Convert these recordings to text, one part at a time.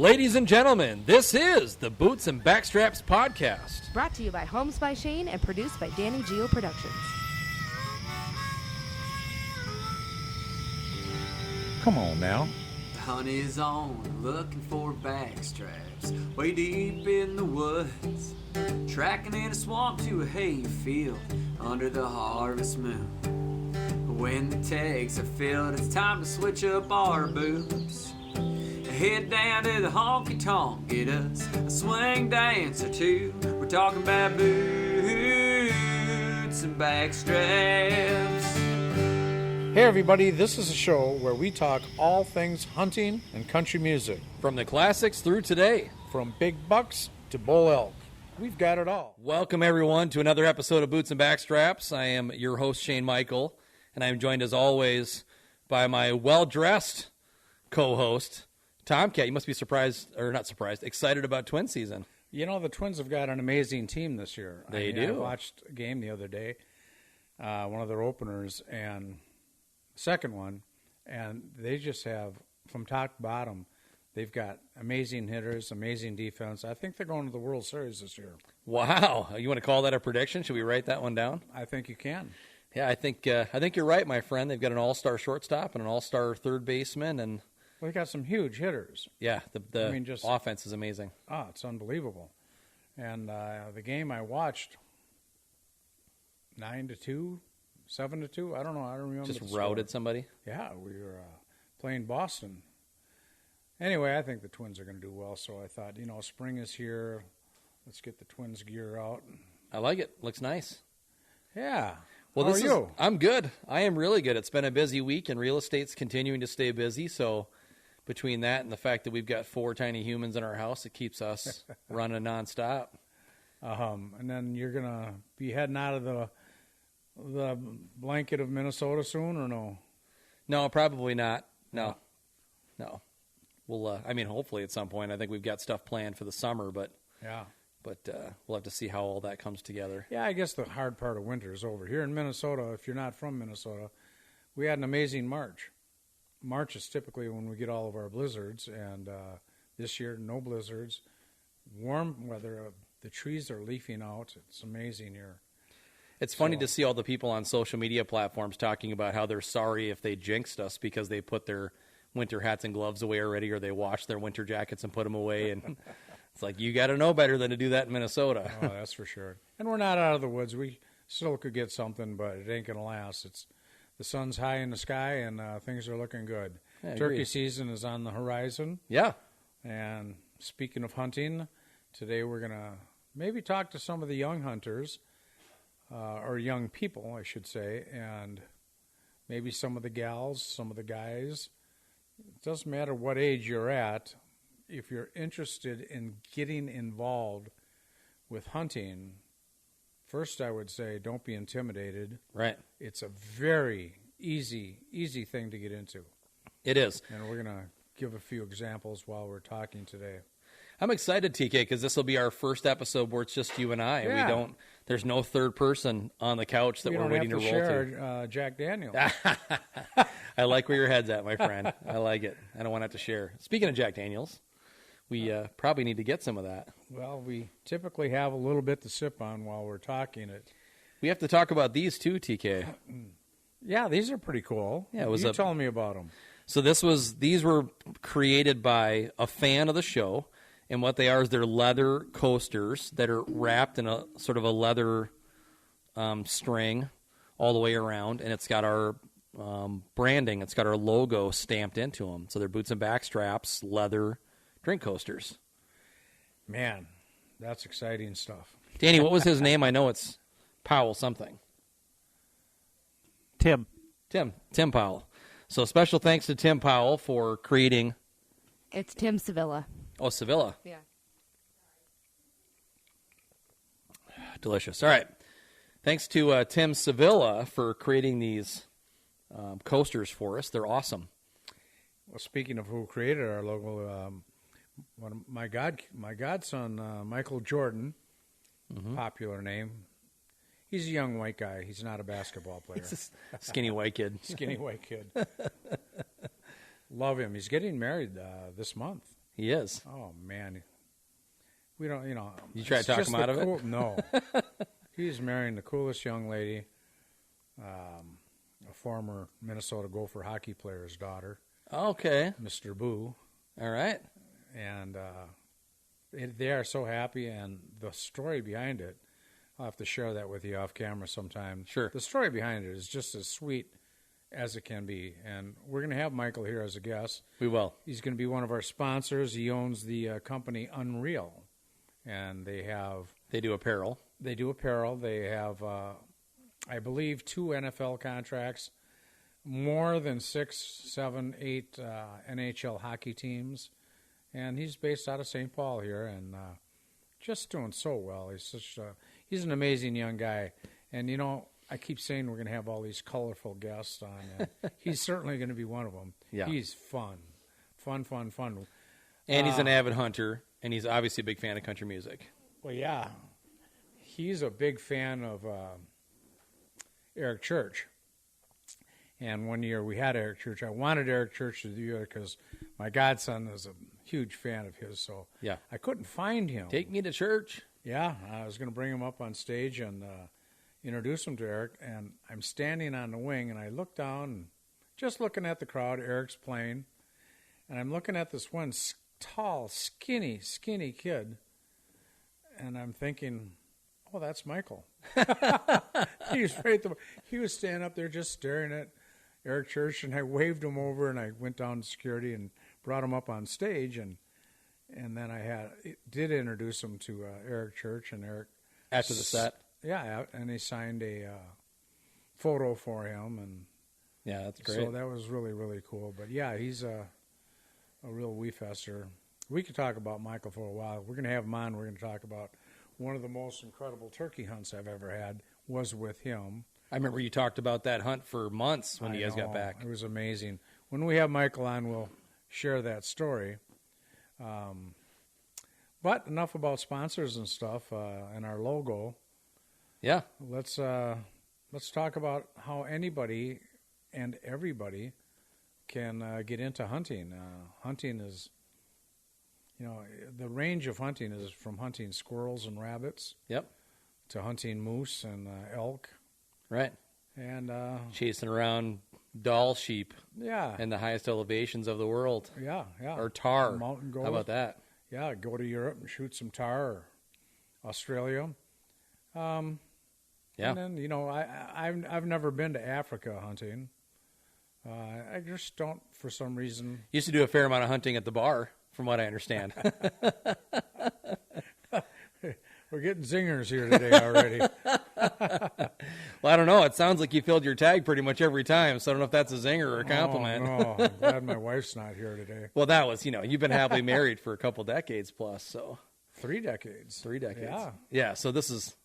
Ladies and gentlemen, this is the Boots and Backstraps podcast. Brought to you by Homes by Shayne and produced by Danny Geo Productions. Come on now. The hunt is on, looking for backstraps, way deep in the woods, tracking in a swamp to a hay field under the harvest moon. When the tags are filled, it's time to switch up our boots. Head down to the honky-tonk, get us a swing dance or two. We're talking about boots and backstraps. Hey everybody, this is a show where we talk all things hunting and country music. From the classics through today. From big bucks to bull elk. We've got it all. Welcome everyone to another episode of Boots and Backstraps. I am your host, Shayne Michael, and I am joined as always by my well-dressed co-host, Tomcat. You must be excited about Twin season. You know, the Twins have got an amazing team this year. They do. I watched a game the other day, one of their openers, and second one, and they just have, from top to bottom, they've got amazing hitters, amazing defense. I think they're going to the World Series this year. Wow. You want to call that a prediction? Should we write that one down? I think you can. Yeah, I think you're right, my friend. They've got an all-star shortstop and an all-star third baseman, and well, they got some huge hitters. yeah, the offense is amazing. Oh, it's unbelievable. And the game I watched, 9-2, 7-2. I don't know. I don't remember. Just routed somebody. Yeah, we were playing Boston. Anyway, I think the Twins are going to do well. So I thought, spring is here. Let's get the Twins gear out. I like it. Looks nice. Yeah. Well, How are you? I'm good. I am really good. It's been a busy week, and real estate's continuing to stay busy. So between that and the fact that we've got 4 tiny humans in our house, it keeps us running nonstop. And then you're going to be heading out of the blanket of Minnesota soon, or no? No, probably not. No. We'll, hopefully at some point. I think we've got stuff planned for the summer, but yeah. But we'll have to see how all that comes together. Yeah, I guess the hard part of winter is over. Here in Minnesota, if you're not from Minnesota, we had an amazing March. March is typically when we get all of our blizzards, and this year, no blizzards. Warm weather, the trees are leafing out. It's amazing here. It's funny to see all the people on social media platforms talking about how they're sorry if they jinxed us because they put their winter hats and gloves away already, or they washed their winter jackets and put them away. And it's like, you got to know better than to do that in Minnesota. Oh, that's for sure. And we're not out of the woods. We still could get something, but it ain't going to last. The sun's high in the sky, and things are looking good. Turkey season is on the horizon. Yeah. And speaking of hunting, today we're going to maybe talk to some of the young hunters, or young people, I should say, and maybe some of the gals, some of the guys. It doesn't matter what age you're at. If you're interested in getting involved with hunting, first I would say don't be intimidated. Right. It's a very easy thing to get into. It is. And we're going to give a few examples while we're talking today. I'm excited, TK, because this will be our first episode where it's just you and I. Yeah. There's no third person on the couch that we're waiting to roll to. Share Jack Daniels. I like where your head's at, my friend. I like it. I don't want to have to share. Speaking of Jack Daniels, we probably need to get some of that. Well, we typically have a little bit to sip on while we're talking it. We have to talk about these too, TK. Yeah, these are pretty cool. Yeah, you telling me about them. So these were created by a fan of the show, and what they are is they're leather coasters that are wrapped in a sort of a leather string all the way around, and it's got our branding. It's got our logo stamped into them. So they're Boots and Backstraps leather drink coasters. Man, that's exciting stuff. Danny, what was his name? I know it's Powell something. Tim Powell. So special thanks to Tim Powell for creating. It's Tim Sevilla. Oh, Sevilla. Yeah. Delicious. All right. Thanks to Tim Sevilla for creating these coasters for us. They're awesome. Well, speaking of who created our logo, my godson, Michael Jordan, popular name. He's a young white guy. He's not a basketball player. He's a skinny white kid. Skinny white kid. Love him. He's getting married this month. He is. Oh, man. We don't, You try to it's talk just him out the of it? No. He's marrying the coolest young lady, a former Minnesota Gopher hockey player's daughter, Okay. Mr. Boo. All right. And they are so happy, and the story behind it, I'll have to share that with you off camera sometime. Sure. The story behind it is just as sweet as it can be, and we're going to have Michael here as a guest. We will. He's going to be one of our sponsors. He owns the company Unreal, and they do apparel. They do apparel. They have, I believe, 2 NFL contracts, more than 6, 7, 8 NHL hockey teams, and he's based out of St. Paul here, and just doing so well. He's an amazing young guy, and I keep saying we're going to have all these colorful guests on, and he's certainly going to be one of them. Yeah. He's fun. And he's an avid hunter, and he's obviously a big fan of country music. Well, yeah. He's a big fan of Eric Church. And one year we had Eric Church. I wanted Eric Church to do it because my godson is a huge fan of his, so Yeah. I couldn't find him. Take me to church. Yeah, I was going to bring him up on stage and introduce him to Eric, and I'm standing on the wing, and I look down, and just looking at the crowd. Eric's playing, and I'm looking at this one tall, skinny kid, and I'm thinking, oh, that's Michael. He was standing up there just staring at Eric Church, and I waved him over, and I went down to security and brought him up on stage, and then I did introduce him to Eric Church, and Eric After the set. Yeah, and he signed a photo for him, and Yeah, that's great. so that was really, really cool. But yeah, he's a real wee-fester. We could talk about Michael for a while. We're going to have him on. We're going to talk about one of the most incredible turkey hunts I've ever had was with him. I remember you talked about that hunt for months when you guys got back. It was amazing. When we have Michael on, we'll share that story. But enough about sponsors and stuff and our logo. Yeah. Let's talk about how anybody and everybody can get into hunting. Hunting is, the range of hunting is from hunting squirrels and rabbits Yep. to hunting moose and elk. Right. And Chasing around doll sheep yeah, in the highest elevations of the world. yeah. Or tar. Mountain goat. How about that? Yeah, go to Europe and shoot some tar, or Australia. Yeah. And then I've never been to Africa hunting. I just don't, for some reason. Used to do a fair amount of hunting at the bar, from what I understand. We're getting zingers here today already. Well, I don't know. It sounds like you filled your tag pretty much every time, so I don't know if that's a zinger or a compliment. Oh, no. I'm glad my wife's not here today. Well, that was, you've been happily married for a couple decades plus, so 3 decades. 3 decades. Yeah. Yeah. So this is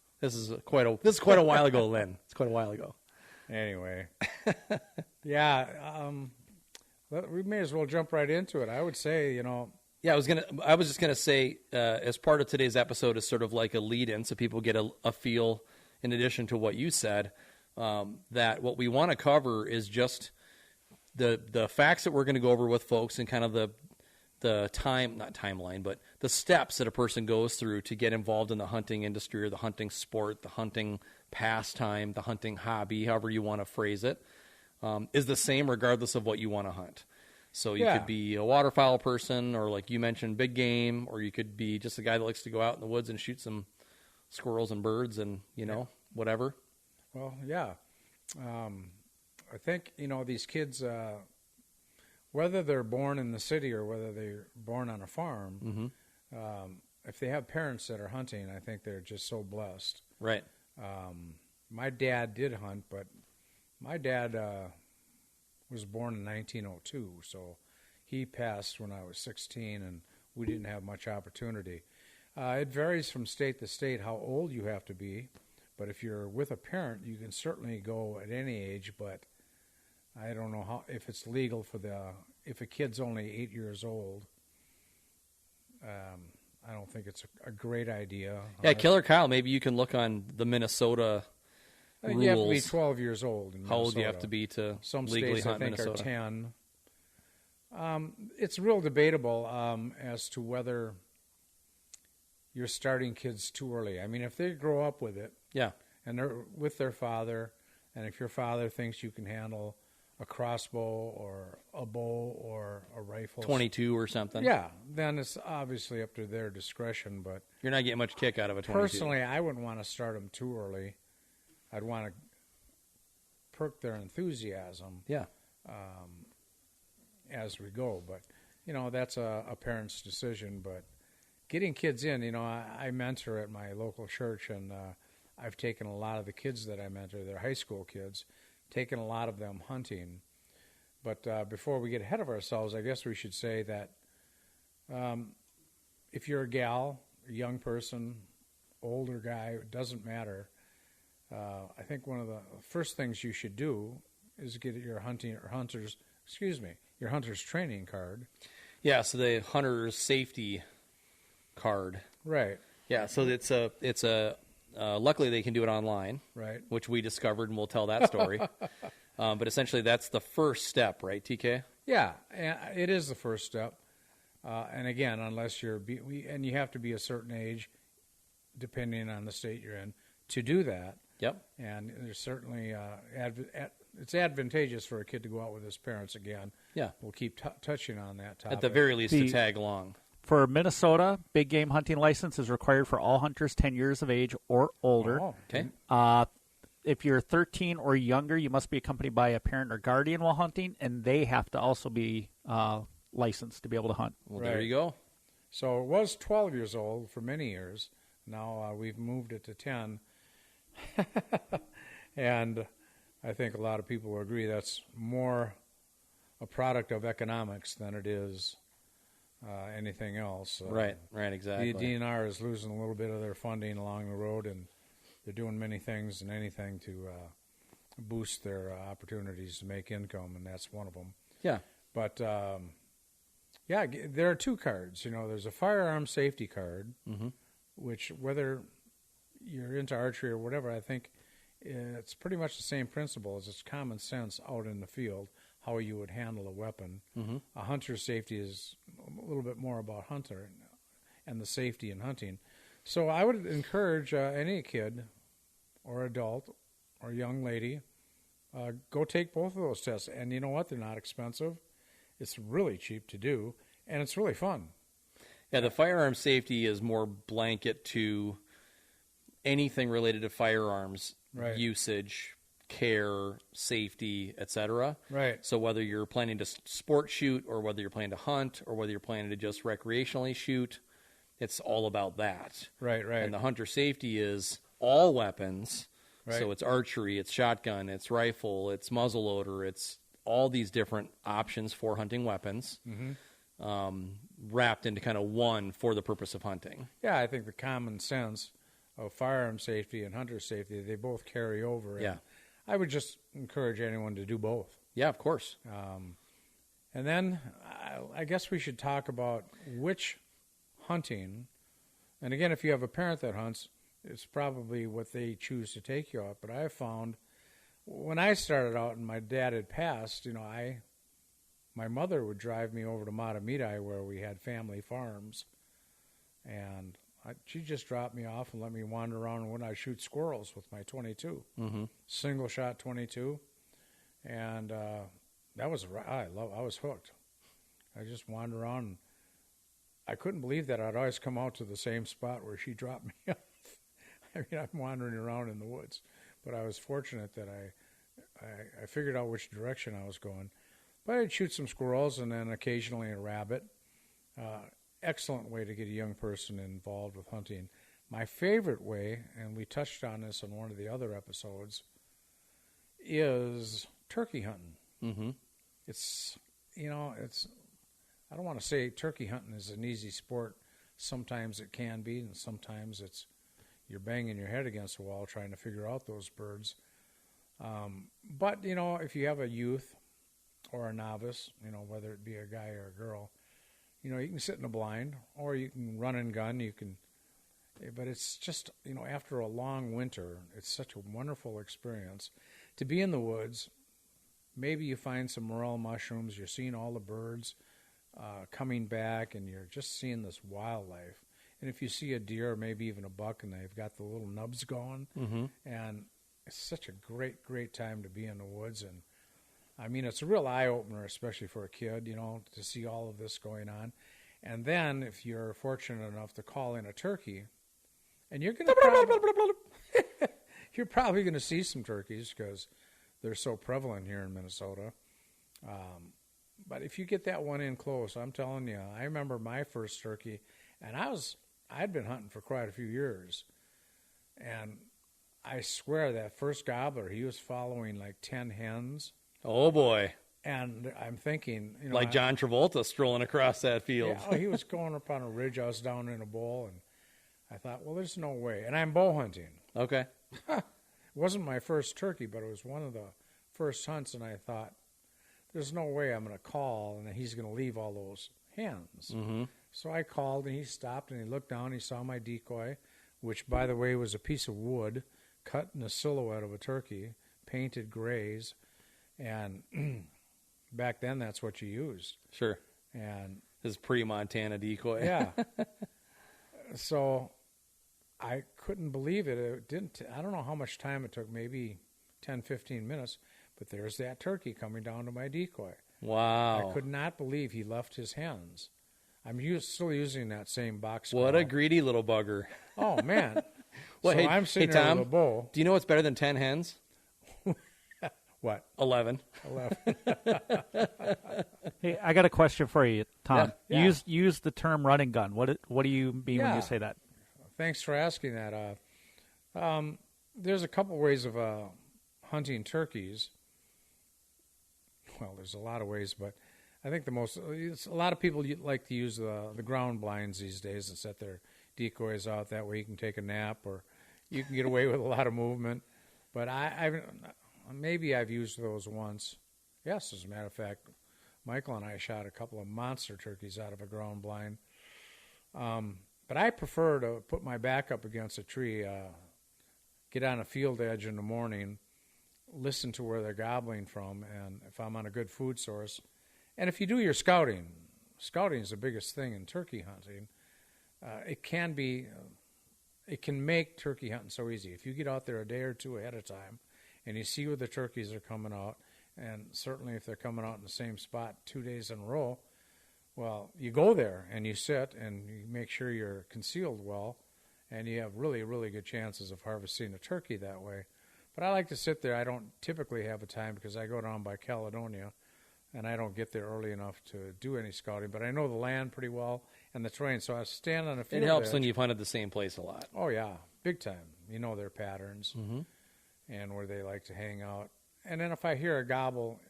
quite a while ago, Lynn. It's quite a while ago. Anyway, yeah. We may as well jump right into it. I would say, Yeah, I was just gonna say, as part of today's episode is sort of like a lead-in, so people get a feel, in addition to what you said, that what we want to cover is just the facts that we're going to go over with folks, and kind of the not timeline, but the steps that a person goes through to get involved in the hunting industry, or the hunting sport, the hunting pastime, the hunting hobby, however you want to phrase it, is the same regardless of what you want to hunt. So you could be a waterfowl person, or like you mentioned, big game, or you could be just a guy that likes to go out in the woods and shoot some squirrels and birds and, whatever. Well, yeah. I think, these kids, whether they're born in the city or whether they're born on a farm, if they have parents that are hunting, I think they're just so blessed. Right. My dad did hunt, but my dad was born in 1902, so he passed when I was 16, and we didn't have much opportunity. It varies from state to state how old you have to be, but if you're with a parent, you can certainly go at any age, but I don't know if it's legal if a kid's only 8 years old. I don't think it's a great idea. Yeah, Killer Kyle, maybe you can look on the Minnesota rules. You have to be 12 years old in How old do you have Minnesota. to be to Some legally states, I hunt think, Minnesota? are 10. It's real debatable as to whether you're starting kids too early. I mean, if they grow up with it, Yeah. and they're with their father, and if your father thinks you can handle a crossbow or a bow or a rifle, 22 or something. yeah, then it's obviously up to their discretion. But You're not getting much kick out of a 22. personally, I wouldn't want to start them too early. I'd want to perk their enthusiasm Yeah. as we go. But, that's a parent's decision. But getting kids in, I mentor at my local church, and I've taken a lot of the kids that I mentor, they're high school kids, taken a lot of them hunting. But before we get ahead of ourselves, I guess we should say that if you're a gal, a young person, older guy, it doesn't matter. I think one of the first things you should do is get your hunter's training card. Yeah, so the hunter's safety card. Right. Yeah, so it's a luckily they can do it online, Right. which we discovered, and we'll tell that story. But essentially that's the first step, right, TK? Yeah, it is the first step. And again, unless and you have to be a certain age, depending on the state you're in, to do that. Yep. And there's certainly it's advantageous for a kid to go out with his parents again. Yeah. We'll keep touching on that topic. At the very least, to tag along. For Minnesota, big game hunting license is required for all hunters 10 years of age or older. Oh, Okay. If you're 13 or younger, you must be accompanied by a parent or guardian while hunting, and they have to also be licensed to be able to hunt. Well, Right. there you go. So it was 12 years old for many years. Now we've moved it to 10. And I think a lot of people will agree that's more a product of economics than it is anything else. Right, exactly. The DNR is losing a little bit of their funding along the road, and they're doing many things and anything to boost their opportunities to make income, and that's one of them. Yeah. But, there are two cards. There's a firearm safety card, which whether you're into archery or whatever, I think it's pretty much the same principle as it's common sense out in the field, how you would handle a weapon. A hunter's safety is a little bit more about hunter and the safety in hunting. So I would encourage any kid or adult or young lady, go take both of those tests. And you know what? They're not expensive. It's really cheap to do, and it's really fun. Yeah, the firearm safety is more blanket to anything related to firearms Right. usage, care, safety, etc. Right. So whether you're planning to sport shoot or whether you're planning to hunt or whether you're planning to just recreationally shoot, it's all about that. Right. And the hunter safety is all weapons. Right. So it's archery, it's shotgun, it's rifle, it's muzzleloader, it's all these different options for hunting weapons, wrapped into kind of one for the purpose of hunting. Yeah, I think the common sense of firearm safety and hunter safety, they both carry over. Yeah. And I would just encourage anyone to do both. Yeah, of course. And then I guess we should talk about which hunting, and again, if you have a parent that hunts, it's probably what they choose to take you out. But I found when I started out and my dad had passed, my mother would drive me over to Matamidi where we had family farms, and she just dropped me off and let me wander around when I shoot squirrels with my 22, single shot 22, and that was I was hooked. I just wandered around. And I couldn't believe that I'd always come out to the same spot where she dropped me off. I mean, I'm wandering around in the woods, but I was fortunate that I figured out which direction I was going. But I'd shoot some squirrels and then occasionally a rabbit. Excellent way to get a young person involved with hunting. My favorite way, and we touched on this in one of the other episodes, is turkey hunting. Mm-hmm. It's I don't want to say turkey hunting is an easy sport. Sometimes it can be, and sometimes you're banging your head against the wall trying to figure out those birds. But, if you have a youth or a novice, whether it be a guy or a girl, you can sit in a blind or you can run and gun. But it's just, after a long winter, it's such a wonderful experience to be in the woods, maybe you find some morel mushrooms. You're seeing all the birds coming back, and you're just seeing this wildlife. And if you see a deer, or maybe even a buck, and they've got the little nubs going, and it's such a great, great time to be in the woods. And I mean, it's a real eye-opener, especially for a kid, you know, to see all of this going on. And then if you're fortunate enough to call in a turkey, and you're probably going to see some turkeys because they're so prevalent here in Minnesota. But if you get that one in close, I'm telling you, I remember my first turkey, and I'd been hunting for quite a few years. And I swear that first gobbler, he was following like 10 hens. Oh, boy. And I'm thinking, you know, like John Travolta strolling across that field. Yeah, he was going up on a ridge. I was down in a bowl, and I thought, well, there's no way. And I'm bow hunting. Okay. It wasn't my first turkey, but it was one of the first hunts, and I thought, there's no way I'm going to call, and he's going to leave all those hens. Mm-hmm. So I called, and he stopped, and he looked down. He saw my decoy, which, by the way, was a piece of wood cut in the silhouette of a turkey, painted grays, and back then that's what you used. Sure. And this is pre-Montana decoy. yeah. So I couldn't believe it. It didn't. I don't know how much time it took, maybe 10, 15 minutes, but there's that turkey coming down to my decoy. Wow. I could not believe he left his hens. I'm still using that same box. What a greedy little bugger. Oh, man. Well, so hey, I'm sitting hey, there Tom, with a bow. do you know what's better than 10 hens? What? 11. 11. Hey, I got a question for you, Tom. Yeah. Use the term running gun. What do you mean when you say that? Thanks for asking that. There's a couple ways of hunting turkeys. Well, there's a lot of ways, but I think a lot of people like to use the ground blinds these days and set their decoys out. That way you can take a nap, or you can get away with a lot of movement. But maybe I've used those once. Yes, as a matter of fact, Michael and I shot a couple of monster turkeys out of a ground blind. But I prefer to put my back up against a tree, get on a field edge in the morning, listen to where they're gobbling from, and if I'm on a good food source. And if you do your scouting is the biggest thing in turkey hunting. It can make turkey hunting so easy. If you get out there a day or two ahead of time and you see where the turkeys are coming out, and certainly if they're coming out in the same spot 2 days in a row, well, you go there and you sit and you make sure you're concealed well, and you have really, really good chances of harvesting a turkey that way. But I like to sit there. I don't typically have a time because I go down by Caledonia, and I don't get there early enough to do any scouting. But I know the land pretty well and the terrain, so I stand on a field It helps edge. when you've hunted the same place a lot. Oh, yeah, big time. You know their patterns Mm-hmm. and where they like to hang out. And then if I hear a gobble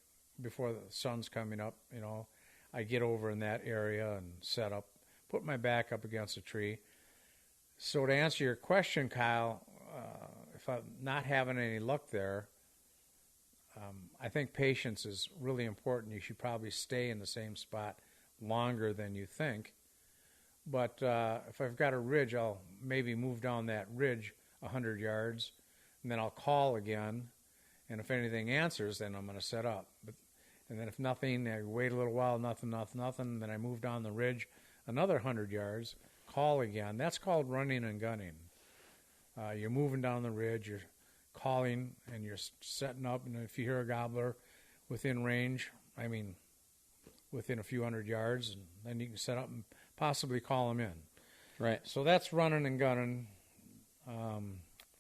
before the sun's coming up, you know, I get over in that area and set up, put my back up against a tree. So to answer your question, Kyle, if I'm not having any luck there, I think patience is really important. You should probably stay in the same spot longer than you think. But if I've got a ridge, I'll maybe move down that ridge 100 yards, and then I'll call again. And if anything answers, then I'm going to set up. And then if nothing, I wait a little while, nothing, then I move down the ridge another 100 yards, call again. That's called running and gunning. You're moving down the ridge, you're calling, and you're setting up. And if you hear a gobbler within range, I mean within a few hundred yards, and then you can set up and possibly call them in. Right. So that's running and gunning.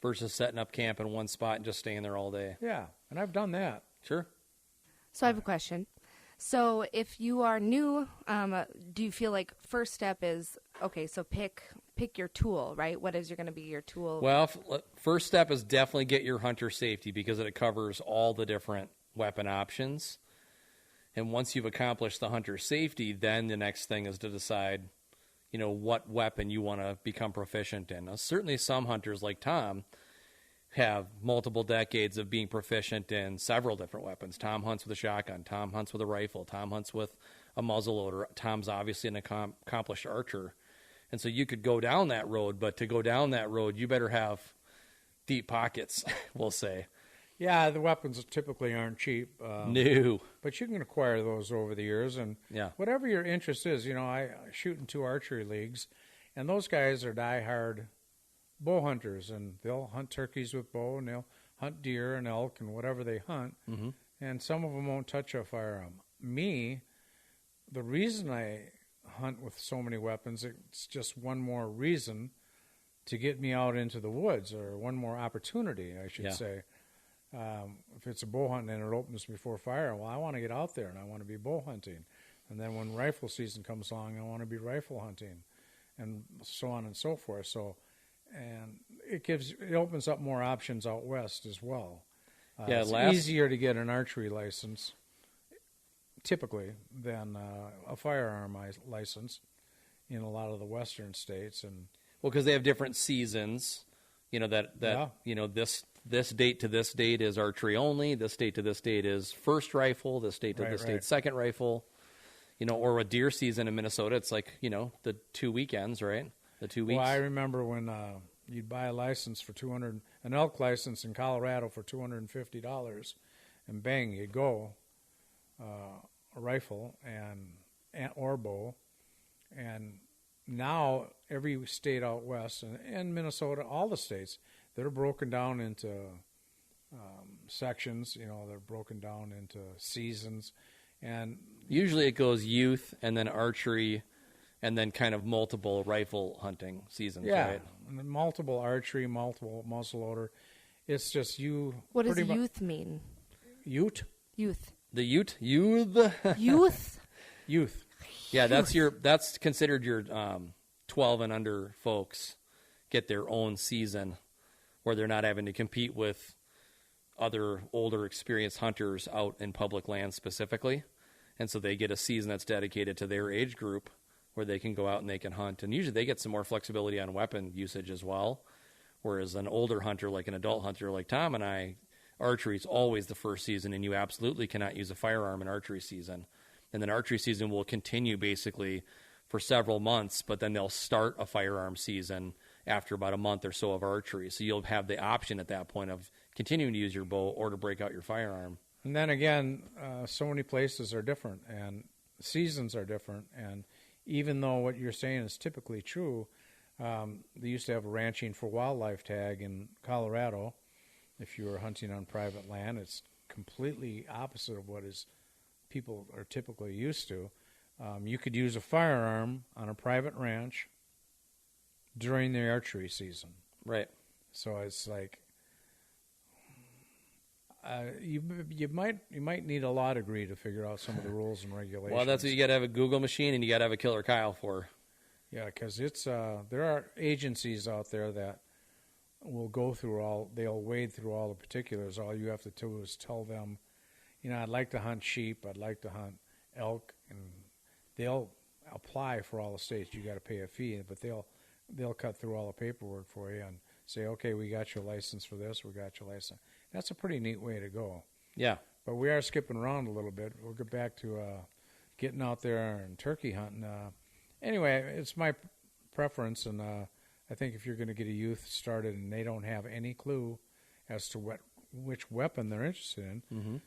Versus setting up camp in one spot and just staying there all day. Yeah, and I've done that. Sure. So I have a question. So if you are new, do you feel like first step is, okay, so pick your tool, right? What is going to be your tool? Well, first step is definitely get your hunter safety because it covers all the different weapon options. And once you've accomplished the hunter safety, then the next thing is to decide, you know, what weapon you want to become proficient in. Now, certainly some hunters like Tom have multiple decades of being proficient in several different weapons. Tom hunts with a shotgun. Tom hunts with a rifle. Tom hunts with a muzzleloader. Tom's obviously an accomplished archer. And so you could go down that road, but to go down that road, you better have deep pockets, we'll say. Yeah, the weapons typically aren't cheap. No. But you can acquire those over the years, and Yeah. whatever your interest is. I shoot in 2 archery leagues, and those guys are diehard bow hunters, and they'll hunt turkeys with bow, and they'll hunt deer and elk and whatever they hunt, and some of them won't touch a firearm. Me, the reason I hunt with so many weapons, it's just one more reason to get me out into the woods, or one more opportunity, I should say. If it's a bow hunting and it opens before fire, well, I want to get out there and I want to be bow hunting. And then when rifle season comes along, I want to be rifle hunting, and so on and so forth. So, and it opens up more options out west as well. It's easier to get an archery license, typically, than a firearm license in a lot of the western states. And Well, because they have different seasons. This date to this date is archery only. This date to this date is first rifle. This date to this date, second rifle. Or with deer season in Minnesota, it's like, the 2 weekends, right? The 2 weeks. Well, I remember when you'd buy a license for an elk license in Colorado for $250, and bang, you go, a rifle or bow, and now every state out west and Minnesota, all the states, they're broken down into sections. They're broken down into seasons, and usually it goes youth and then archery, and then kind of multiple rifle hunting seasons. Right? And multiple archery, multiple muzzleloader. It's just you. What does youth mean? Ute. Youth. The youth. Youth. Yeah, that's considered your 12 and under folks get their own season where they're not having to compete with other older experienced hunters out in public land specifically. And so they get a season that's dedicated to their age group where they can go out and they can hunt. And usually they get some more flexibility on weapon usage as well. Whereas an older hunter, like an adult hunter like Tom and I, archery is always the first season, and you absolutely cannot use a firearm in archery season. And then archery season will continue basically for several months, but then they'll start a firearm season after about a month or so of archery. So you'll have the option at that point of continuing to use your bow or to break out your firearm. And then again, so many places are different and seasons are different. And even though what you're saying is typically true, they used to have a ranching for wildlife tag in Colorado. If you were hunting on private land, it's completely opposite of what people are typically used to. You could use a firearm on a private ranch during the archery season. Right. So it's like you might need a law degree to figure out some of the rules and regulations. Well, that's what you got to have a Google machine, and you got to have a Killer Kyle for. Yeah, because there are agencies out there that will they'll wade through all the particulars. All you have to do is tell them, I'd like to hunt sheep, I'd like to hunt elk, and they'll apply for all the states. You got to pay a fee, but they'll cut through all the paperwork for you and say, okay, we got your license for this, we got your license. That's a pretty neat way to go. Yeah. But we are skipping around a little bit. We'll get back to getting out there and turkey hunting. Anyway, it's my preference, and I think if you're going to get a youth started and they don't have any clue as to which weapon they're interested in,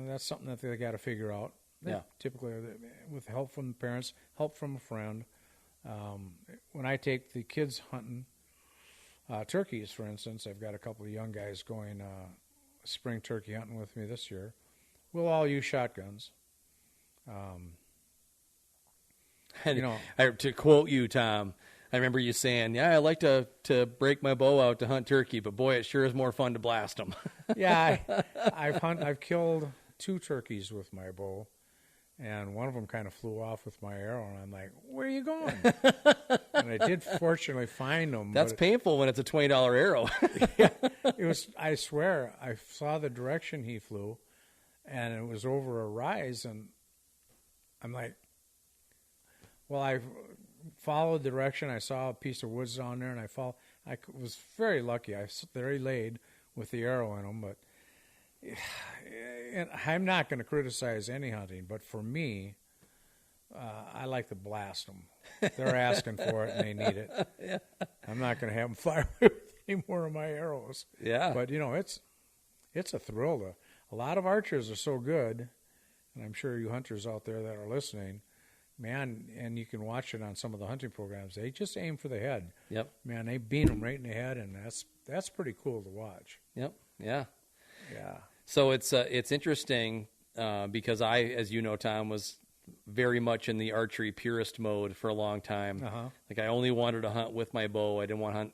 that's something that they got to figure out. Yeah. Typically, with help from the parents, help from a friend. When I take the kids hunting turkeys, for instance, I've got a couple of young guys going spring turkey hunting with me this year. We'll all use shotguns. To quote you, Tom, I remember you saying, "Yeah, I like to break my bow out to hunt turkey, but boy, it sure is more fun to blast them." Yeah, I've killed 2 turkeys with my bow, and one of them kind of flew off with my arrow, and I'm like, "Where are you going?" And I did fortunately find them. That's painful when it's a $20 arrow. Yeah, it was. I swear, I saw the direction he flew, and it was over a rise, and I'm like, well, I followed the direction. I saw a piece of woods down there, and I was very lucky. There he laid with the arrow in him, but and I'm not going to criticize any hunting, but for me, I like to blast them. They're asking for it, and they need it. Yeah. I'm not going to have them fire with any more of my arrows. Yeah. But, it's a thrill. A lot of archers are so good, and I'm sure you hunters out there that are listening, man, and you can watch it on some of the hunting programs. They just aim for the head. Yep. Man, they beat them right in the head, and that's pretty cool to watch. Yep. Yeah. Yeah. So it's interesting because I, as you know, Tom, was very much in the archery purist mode for a long time. Like I only wanted to hunt with my bow. I didn't want to hunt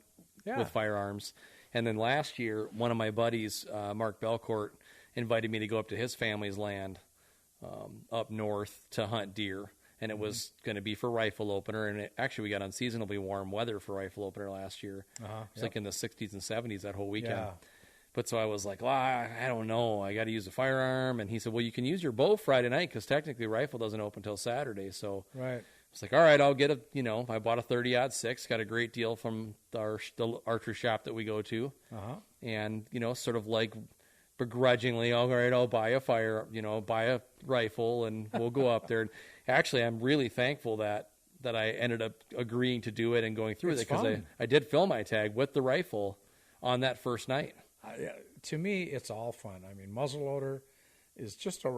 with firearms. And then last year, one of my buddies, Mark Belcourt, invited me to go up to his family's land up north to hunt deer. And it was going to be for rifle opener. And actually, we got unseasonably warm weather for rifle opener last year. It was like in the 60s and 70s that whole weekend. Yeah. But so I was like, well, I don't know. I got to use a firearm. And he said, well, you can use your bow Friday night because technically rifle doesn't open until Saturday. So I was like, all right, I'll get I bought a 30-06, got a great deal from the archery shop that we go to. And, sort of like begrudgingly, all right, I'll buy buy a rifle and we'll go up there. And actually, I'm really thankful that I ended up agreeing to do it and going through with it because I did fill my tag with the rifle on that first night. To me, it's all fun. I mean, muzzleloader is just a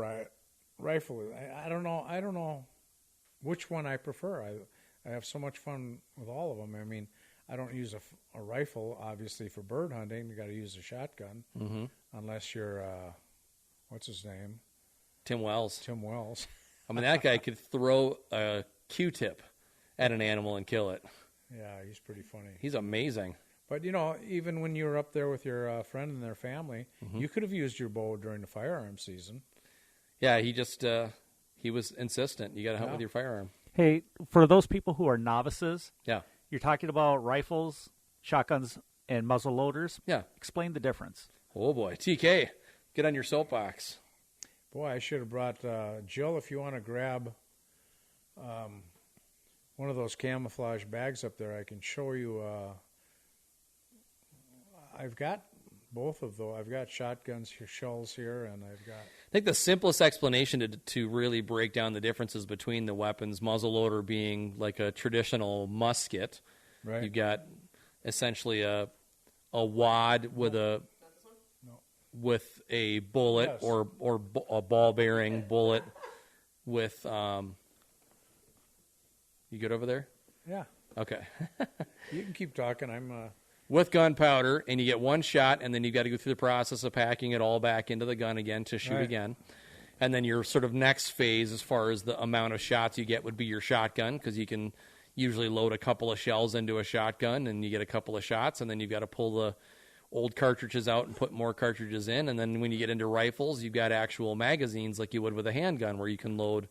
rifle. I don't know which one I prefer. I have so much fun with all of them. I mean, I don't use a rifle, obviously, for bird hunting. You got to use a shotgun, unless you're, what's his name? Tim Wells. I mean, that guy could throw a Q-tip at an animal and kill it. Yeah, he's pretty funny. He's amazing. But, even when you were up there with your friend and their family, you could have used your bow during the firearm season. Yeah, he was insistent. You got to hunt with your firearm. Hey, for those people who are novices, yeah, you're talking about rifles, shotguns, and muzzle loaders. Yeah. Explain the difference. Oh, boy. TK, get on your soapbox. Boy, I should have brought Jill, if you want to grab one of those camouflage bags up there, I can show you. I've got both of those. I've got shotguns, shells here, and I've got... I think the simplest explanation to really break down the differences between the weapons, muzzleloader being like a traditional musket. Right. You've got essentially a wad with with a bullet or a ball-bearing bullet with... You good over there? Yeah. Okay. You can keep talking. I'm... With gunpowder, and you get one shot, and then you've got to go through the process of packing it all back into the gun again to shoot again. And then your sort of next phase as far as the amount of shots you get would be your shotgun, because you can usually load a couple of shells into a shotgun, and you get a couple of shots, and then you've got to pull the old cartridges out and put more cartridges in. And then when you get into rifles, you've got actual magazines like you would with a handgun where you can load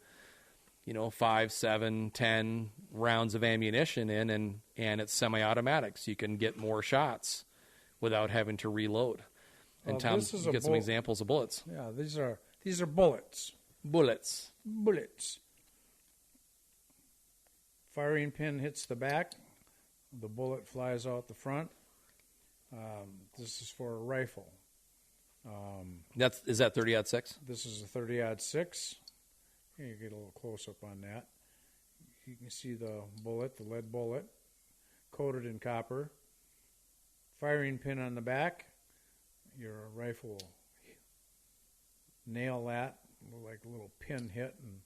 5, 7, 10 rounds of ammunition in, and it's semi-automatic, so you can get more shots without having to reload. And Tom, get some examples of bullets. Yeah, these are bullets. Bullets. Firing pin hits the back. The bullet flies out the front. This is for a rifle. Is that 30-06? This is a 30-06. You get a little close-up on that. You can see the bullet, the lead bullet, coated in copper. Firing pin on the back. Your rifle will nail that, like a little pin hit, and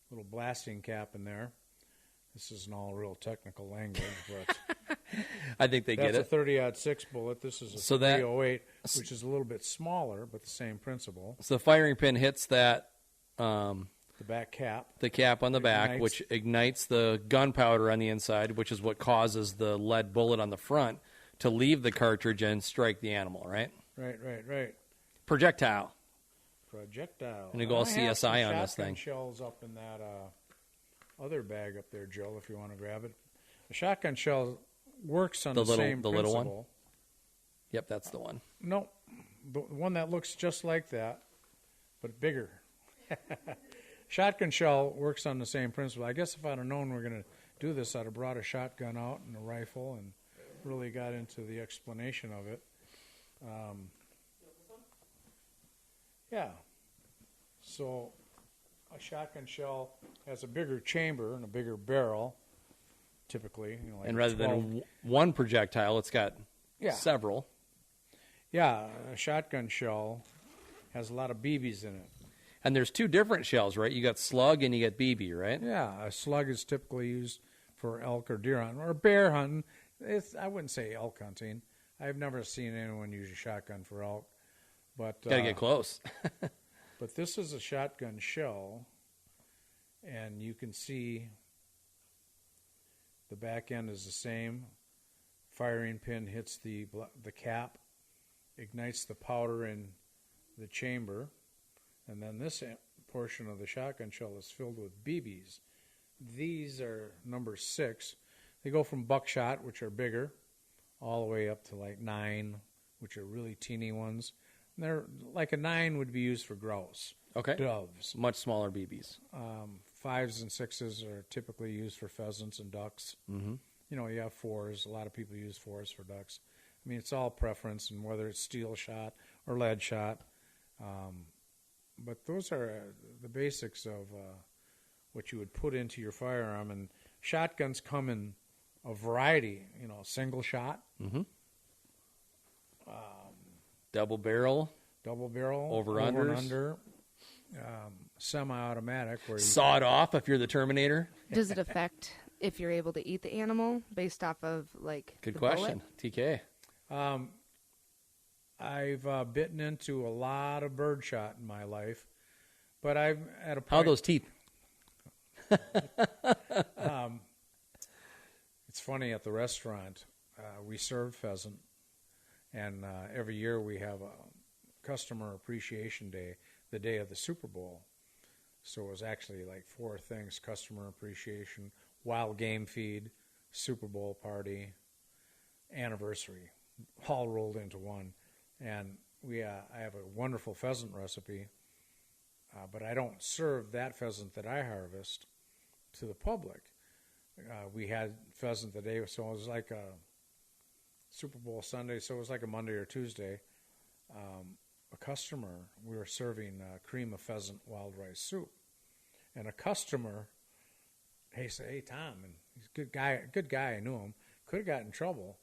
a little blasting cap in there. This isn't all real technical language, but I think they get it. That's a 30-06 bullet. This is a 308, which is a little bit smaller, but the same principle. So the firing pin hits that... the back cap. The cap on the back, which ignites the gunpowder on the inside, which is what causes the lead bullet on the front to leave the cartridge and strike the animal, right? Right. Projectile. I'm going to go all CSI on this thing. Shells up in that other bag up there, Joe, if you want to grab it. The shotgun shell works on the same principle. Little one? Yep, that's the one. No, the one that looks just like that, but bigger. Shotgun shell works on the same principle. I guess if I'd have known we were going to do this, I'd have brought a shotgun out and a rifle and really got into the explanation of it. Yeah. So a shotgun shell has a bigger chamber and a bigger barrel, typically. Like and rather than one projectile, it's got several. Yeah, a shotgun shell has a lot of BBs in it. And there's two different shells, right? You got slug and you got BB, right? Yeah, a slug is typically used for elk or deer hunting or bear hunting. I wouldn't say elk hunting. I've never seen anyone use a shotgun for elk. But Got to get close. But this is a shotgun shell, and you can see the back end is the same. Firing pin hits the cap, ignites the powder in the chamber, and then this portion of the shotgun shell is filled with BBs. These are number 6. They go from buckshot, which are bigger, all the way up to like 9, which are really teeny ones. And they're like a 9 would be used for grouse, Okay. doves. Much smaller BBs. 5s and 6s are typically used for pheasants and ducks. Mm-hmm. You know, you have 4s. A lot of people use 4s for ducks. I mean, it's all preference, and whether it's steel shot or lead shot. But those are the basics of what you would put into your firearm. And shotguns come in a variety, you know, single shot. Mm-hmm. Double barrel. Over and unders. under, semi-automatic. Where you Saw it off if you're the Terminator. Does it affect if you're able to eat the animal based off of like? Good the question. TK. I've bitten into a lot of birdshot in my life, but I've at a point. How are those teeth? It's funny, at the restaurant, we serve pheasant, and every year we have a customer appreciation day, the day of the Super Bowl. So it was actually like 4 things: customer appreciation, wild game feed, Super Bowl party, anniversary, all rolled into one. And I have a wonderful pheasant recipe, but I don't serve that pheasant that I harvest to the public. We had pheasant the day, so it was like a Super Bowl Sunday, so it was like a Monday or Tuesday. A customer, we were serving cream of pheasant wild rice soup, and a customer, he said, "Hey, Tom," and he's a good guy, I knew him, could have got in trouble.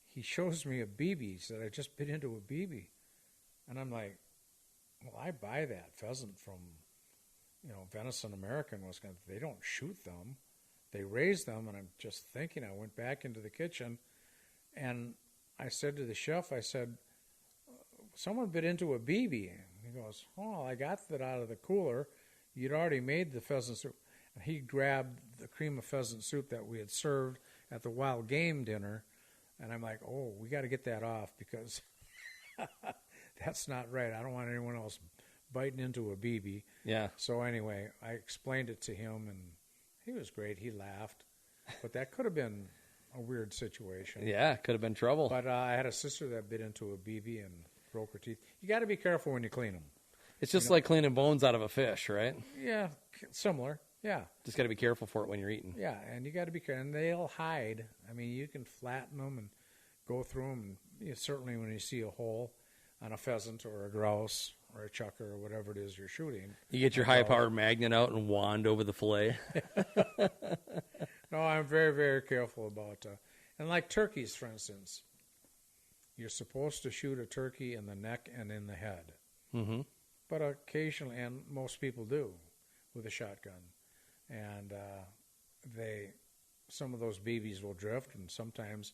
He shows me a BB. He said, "I just bit into a BB," and I'm like, "Well, I buy that pheasant from, Venison America in Wisconsin. They don't shoot them; they raise them." And I'm just thinking. I went back into the kitchen, and I said to the chef, I said, "Someone bit into a BB." And he goes, "Oh, I got that out of the cooler. You'd already made the pheasant soup." And he grabbed the cream of pheasant soup that we had served at the wild game dinner. And I'm like, "Oh, we got to get that off, because that's not right. I don't want anyone else biting into a BB." Yeah. So anyway, I explained it to him, and he was great. He laughed. But that could have been a weird situation. Yeah, could have been trouble. But I had a sister that bit into a BB and broke her teeth. You got to be careful when you clean them. It's just like cleaning bones out of a fish, right? Yeah, similar. Yeah. Just got to be careful for it when you're eating. Yeah, and you got to be careful. And they'll hide. I mean, you can flatten them and go through them. And certainly when you see a hole on a pheasant or a grouse or a chucker or whatever it is you're shooting. You get your high-powered magnet out and wand over the fillet. No, I'm very, very careful about and like turkeys, for instance. You're supposed to shoot a turkey in the neck and in the head. Mm-hmm. But occasionally, and most people do, with a shotgun. And some of those BBs will drift, and sometimes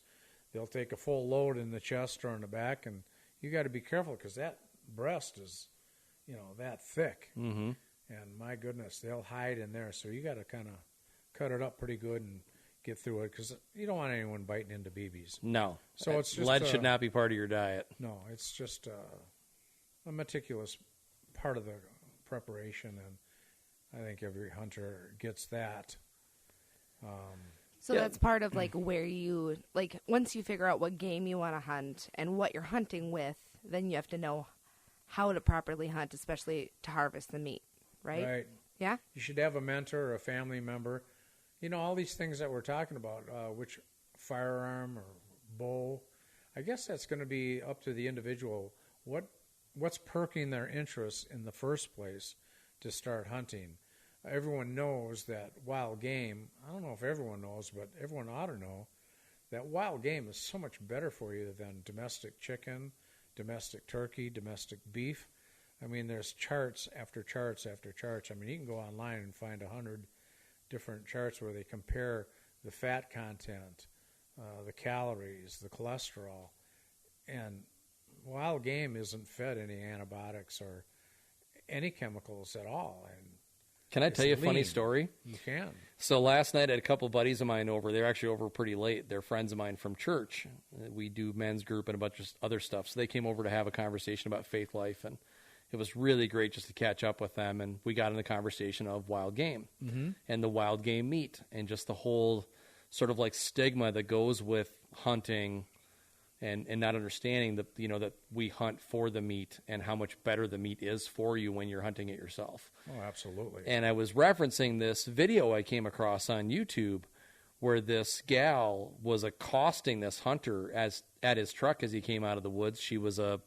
they'll take a full load in the chest or in the back, and you got to be careful, because that breast is, that thick. Mm-hmm. And my goodness, they'll hide in there. So you got to kind of cut it up pretty good and get through it, because you don't want anyone biting into BBs. No. So it's just lead should not be part of your diet. No, it's just a meticulous part of the preparation, and I think every hunter gets that. So that's part of like where you once you figure out what game you want to hunt and what you're hunting with, then you have to know how to properly hunt, especially to harvest the meat, right? Right. Yeah. You should have a mentor or a family member. All these things that we're talking about, which firearm or bow. I guess that's going to be up to the individual. What's perking their interest in the first place to start hunting? Everyone knows that wild game, I don't know if everyone knows, but everyone ought to know that wild game is so much better for you than domestic chicken, domestic turkey, domestic beef. I mean, there's charts after charts after charts. I mean, you can go online and find 100 different charts where they compare the fat content, the calories, the cholesterol, and wild game isn't fed any antibiotics or any chemicals at all. And can I tell you a funny story? You can. So last night I had a couple buddies of mine over. They're actually over pretty late. They're friends of mine from church. We do men's group and a bunch of other stuff. So they came over to have a conversation about faith life, and it was really great just to catch up with them. And we got in the conversation of wild game and the wild game meat and just the whole sort of like stigma that goes with hunting and not understanding that, you know, that we hunt for the meat and how much better the meat is for you when you're hunting it yourself. Oh, absolutely. And I was referencing this video I came across on YouTube where this gal was accosting this hunter at his truck as he came out of the woods. She was a,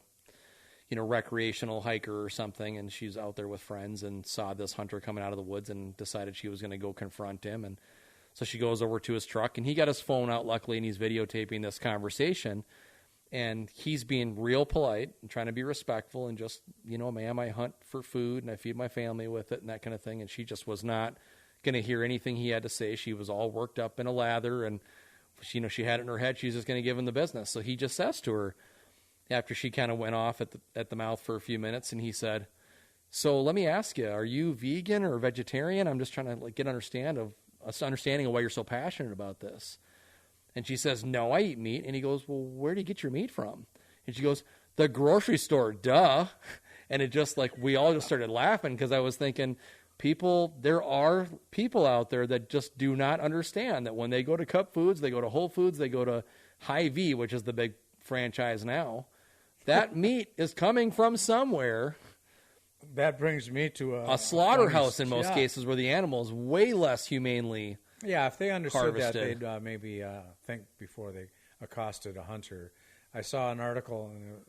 you know, recreational hiker or something, and she's out there with friends and saw this hunter coming out of the woods and decided she was going to go confront him. And so she goes over to his truck, and he got his phone out, luckily, and he's videotaping this conversation. And he's being real polite and trying to be respectful and just, you know, ma'am, I hunt for food and I feed my family with it and that kind of thing. And she just was not going to hear anything he had to say. She was all worked up in a lather, and, you know, she had it in her head. She was just going to give him the business. So he just says to her, after she kind of went off at the mouth for a few minutes, and he said, so let me ask you, are you vegan or vegetarian? I'm just trying to like get understanding of why you're so passionate about this. And she says, no, I eat meat. And he goes, well, where do you get your meat from? And she goes, the grocery store, duh. And it just like, we all just started laughing because I was thinking, there are people out there that just do not understand that when they go to Cup Foods, they go to Whole Foods, they go to Hy-Vee, which is the big franchise now, that meat is coming from somewhere. That brings me to a slaughterhouse in most cases where the animal is way less humanely if they understood harvested. that, they'd maybe think before they accosted a hunter. I saw an article, and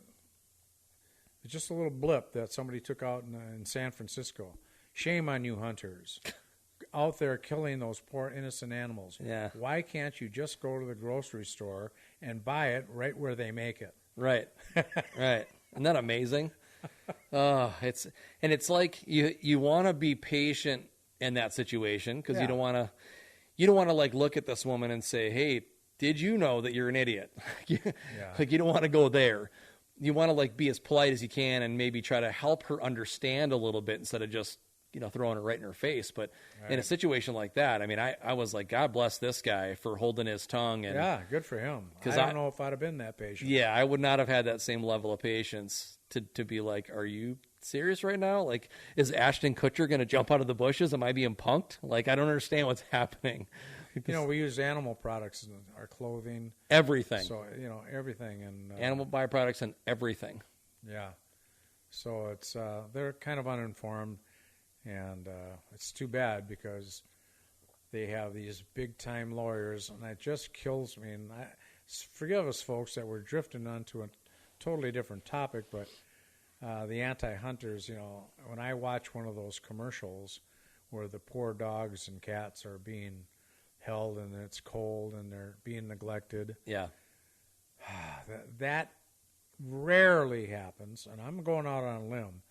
it's just a little blip that somebody took out in San Francisco. Shame on you hunters. Out there killing those poor innocent animals. Yeah. Why can't you just go to the grocery store and buy it right where they make it? Right. Right. Isn't that amazing? It's like you want to be patient in that situation because you don't want to like look at this woman and say, hey, did you know that you're an idiot? Like you don't want to go there. You want to like be as polite as you can and maybe try to help her understand a little bit instead of just, you know, throwing it right in her face. But in a situation like that, I mean, I was like, God bless this guy for holding his tongue. And yeah, good for him. I don't know if I'd have been that patient. Yeah, I would not have had that same level of patience to be like, are you serious right now? Like, is Ashton Kutcher going to jump out of the bushes? Am I being punked? Like, I don't understand what's happening. You know, we use animal products in our clothing. Everything. So, you know, everything. And animal byproducts and everything. Yeah. So it's they're kind of uninformed. And it's too bad because they have these big-time lawyers, and it just kills me. And forgive us, folks, that we're drifting onto a totally different topic, but the anti-hunters, you know, when I watch one of those commercials where the poor dogs and cats are being held and it's cold and they're being neglected. Yeah. That rarely happens, and I'm going out on a limb.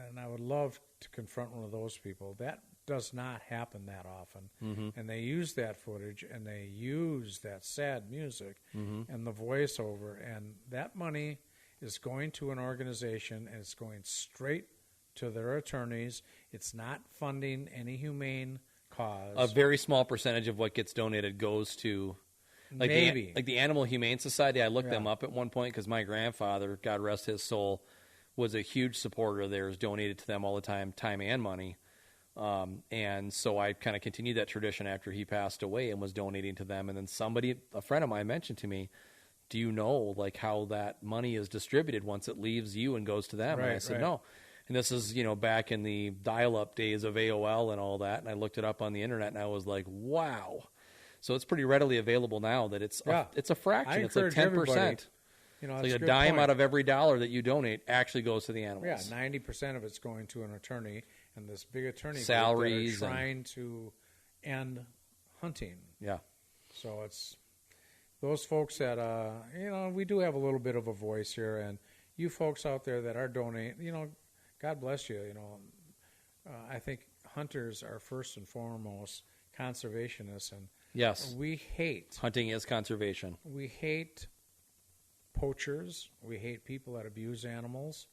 And I would love to confront one of those people. That does not happen that often. Mm-hmm. And they use that footage, and they use that sad music and the voiceover, and that money is going to an organization, and it's going straight to their attorneys. It's not funding any humane cause. A very small percentage of what gets donated goes to like the Animal Humane Society. I looked them up at one point because my grandfather, God rest his soul, was a huge supporter of theirs, donated to them all the time and money. And so I kind of continued that tradition after he passed away and was donating to them. And then a friend of mine mentioned to me, do you know like how that money is distributed once it leaves you and goes to them? And I said, no. And this is, you know, back in the dial-up days of AOL and all that. And I looked it up on the internet and I was like, wow. So it's pretty readily available now that it's a fraction. It's like 10%. You know, it's like a dime out of every dollar that you donate actually goes to the animals. Yeah, 90% of it's going to an attorney, and this big attorney salaries that are trying to end hunting. Yeah. So it's those folks that, we do have a little bit of a voice here, and you folks out there that are donating, God bless you. I think hunters are first and foremost conservationists, and yes, we hate hunting is conservation. We hate poachers. We hate people that abuse animals.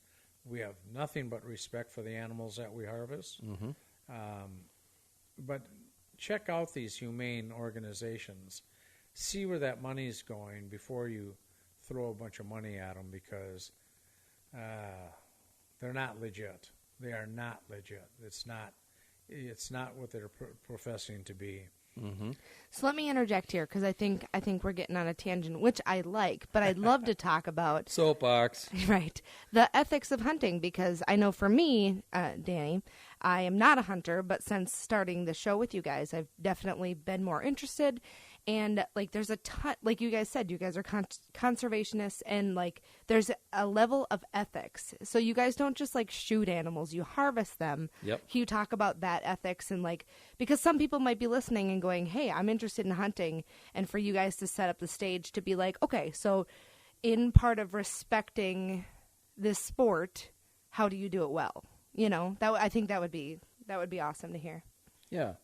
We have nothing but respect for the animals that we harvest. Mm-hmm. But check out these humane organizations. See where that money is going before you throw a bunch of money at them, because they're not legit. They are not legit. It's not what they're professing to be. Mm-hmm. So let me interject here, because I think we're getting on a tangent, which I like, but I'd love to talk about soapbox. Right, the ethics of hunting, because I know for me, Danny, I am not a hunter, but since starting the show with you guys, I've definitely been more interested. And like, there's a ton, like you guys said, you guys are conservationists, and like, there's a level of ethics. So you guys don't just like shoot animals, you harvest them. Yep. Can you talk about that ethics, and like, because some people might be listening and going, hey, I'm interested in hunting, and for you guys to set up the stage to be like, okay, so in part of respecting this sport, how do you do it well? I think that would be awesome to hear. Yeah.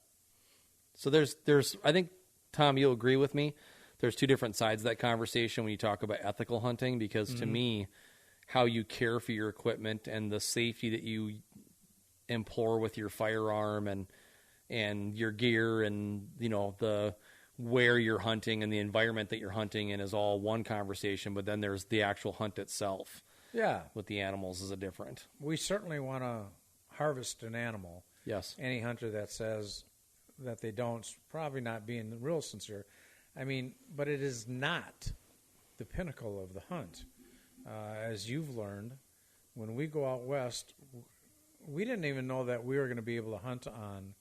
So there's I think, Tom, you'll agree with me. There's two different sides of that conversation when you talk about ethical hunting, because to me, how you care for your equipment and the safety that you implore with your firearm and your gear and, the where you're hunting and the environment that you're hunting in is all one conversation, but then there's the actual hunt itself. Yeah. With the animals is a different. We certainly want to harvest an animal. Yes. Any hunter that says that they don't, probably not being real sincere. I mean, but it is not the pinnacle of the hunt. As you've learned, when we go out west, we didn't even know that we were going to be able to hunt on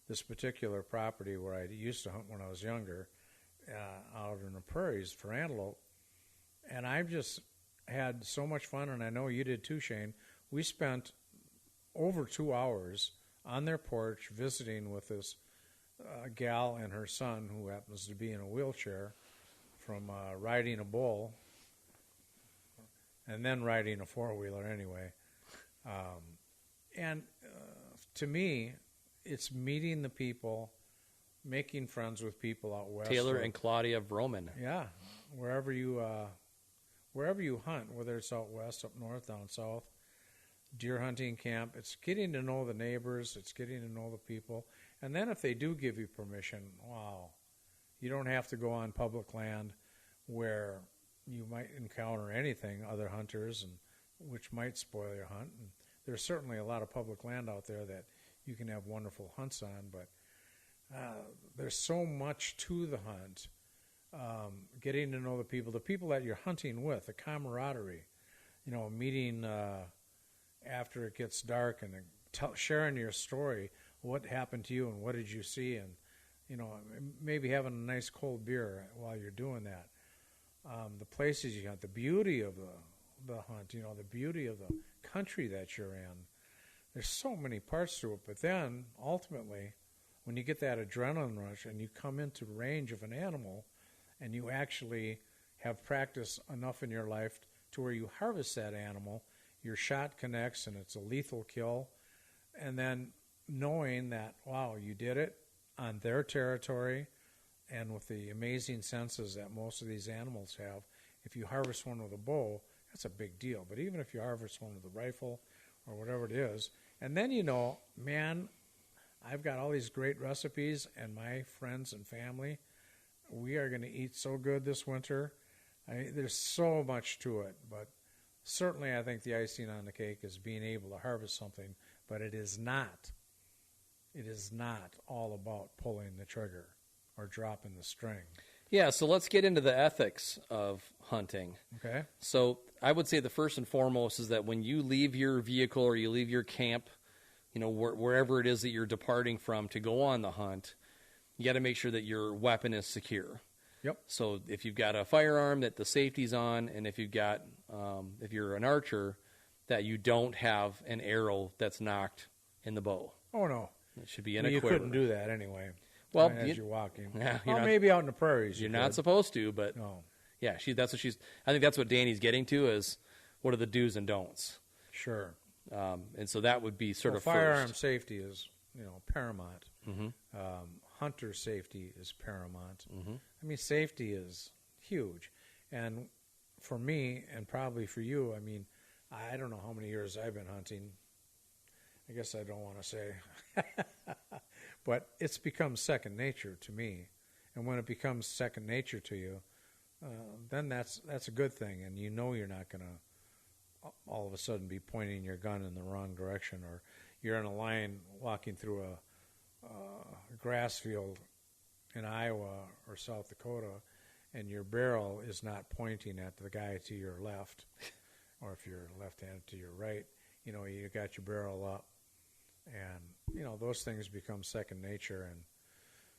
this particular property where I used to hunt when I was younger, out in the prairies for antelope. And I've just had so much fun, and I know you did too, Shayne. We spent over 2 hours on their porch visiting with this gal and her son, who happens to be in a wheelchair, from riding a bull and then riding a four-wheeler anyway. And to me, it's meeting the people, making friends with people out west. Taylor and Claudia Vroman. Yeah, wherever you hunt, whether it's out west, up north, down south, deer hunting camp, it's getting to know the neighbors, it's getting to know the people. And then if they do give you permission, wow, you don't have to go on public land where you might encounter anything, other hunters, and which might spoil your hunt. And there's certainly a lot of public land out there that you can have wonderful hunts on, but there's so much to the hunt. Getting to know the people that you're hunting with, the camaraderie, meeting after it gets dark and sharing your story, what happened to you and what did you see, and maybe having a nice cold beer while you're doing that. The places you hunt, the beauty of the hunt, the beauty of the country that you're in. There's so many parts to it, but then ultimately, when you get that adrenaline rush and you come into range of an animal, and you actually have practiced enough in your life to where you harvest that animal, your shot connects and it's a lethal kill, and then knowing that, wow, you did it on their territory, and with the amazing senses that most of these animals have, if you harvest one with a bow, that's a big deal. But even if you harvest one with a rifle or whatever it is, and then man, I've got all these great recipes, and my friends and family, we are going to eat so good this winter. There's so much to it, but certainly I think the icing on the cake is being able to harvest something, but it is not all about pulling the trigger or dropping the string. Yeah, so let's get into the ethics of hunting. Okay. So I would say the first and foremost is that when you leave your vehicle or you leave your camp, wherever it is that you're departing from to go on the hunt, you got to make sure that your weapon is secure. Yep. So if you've got a firearm, that the safety's on, and if you've got, if you're an archer, that you don't have an arrow that's knocked in the bow. Oh, no. It should be in a you quiver. couldn't do that anyway. Well, as you're walking. Yeah, maybe out in the prairies. You're not supposed to, but No. yeah, that's what she's. I think that's what Danny's getting to is what are the do's and don'ts. Sure. And so that would be sort of firearm first. safety is paramount. Mm-hmm. Hunter safety is paramount. Mm-hmm. I mean, safety is huge, and for me, and probably for you, I mean, I don't know how many years I've been hunting. I guess I don't want to say, but it's become second nature to me, and when it becomes second nature to you, then that's a good thing, and you're not going to all of a sudden be pointing your gun in the wrong direction, or you're in a line walking through a grass field in Iowa or South Dakota, and your barrel is not pointing at the guy to your left, or if you're left-handed to your right, you got your barrel up, and those things become second nature, and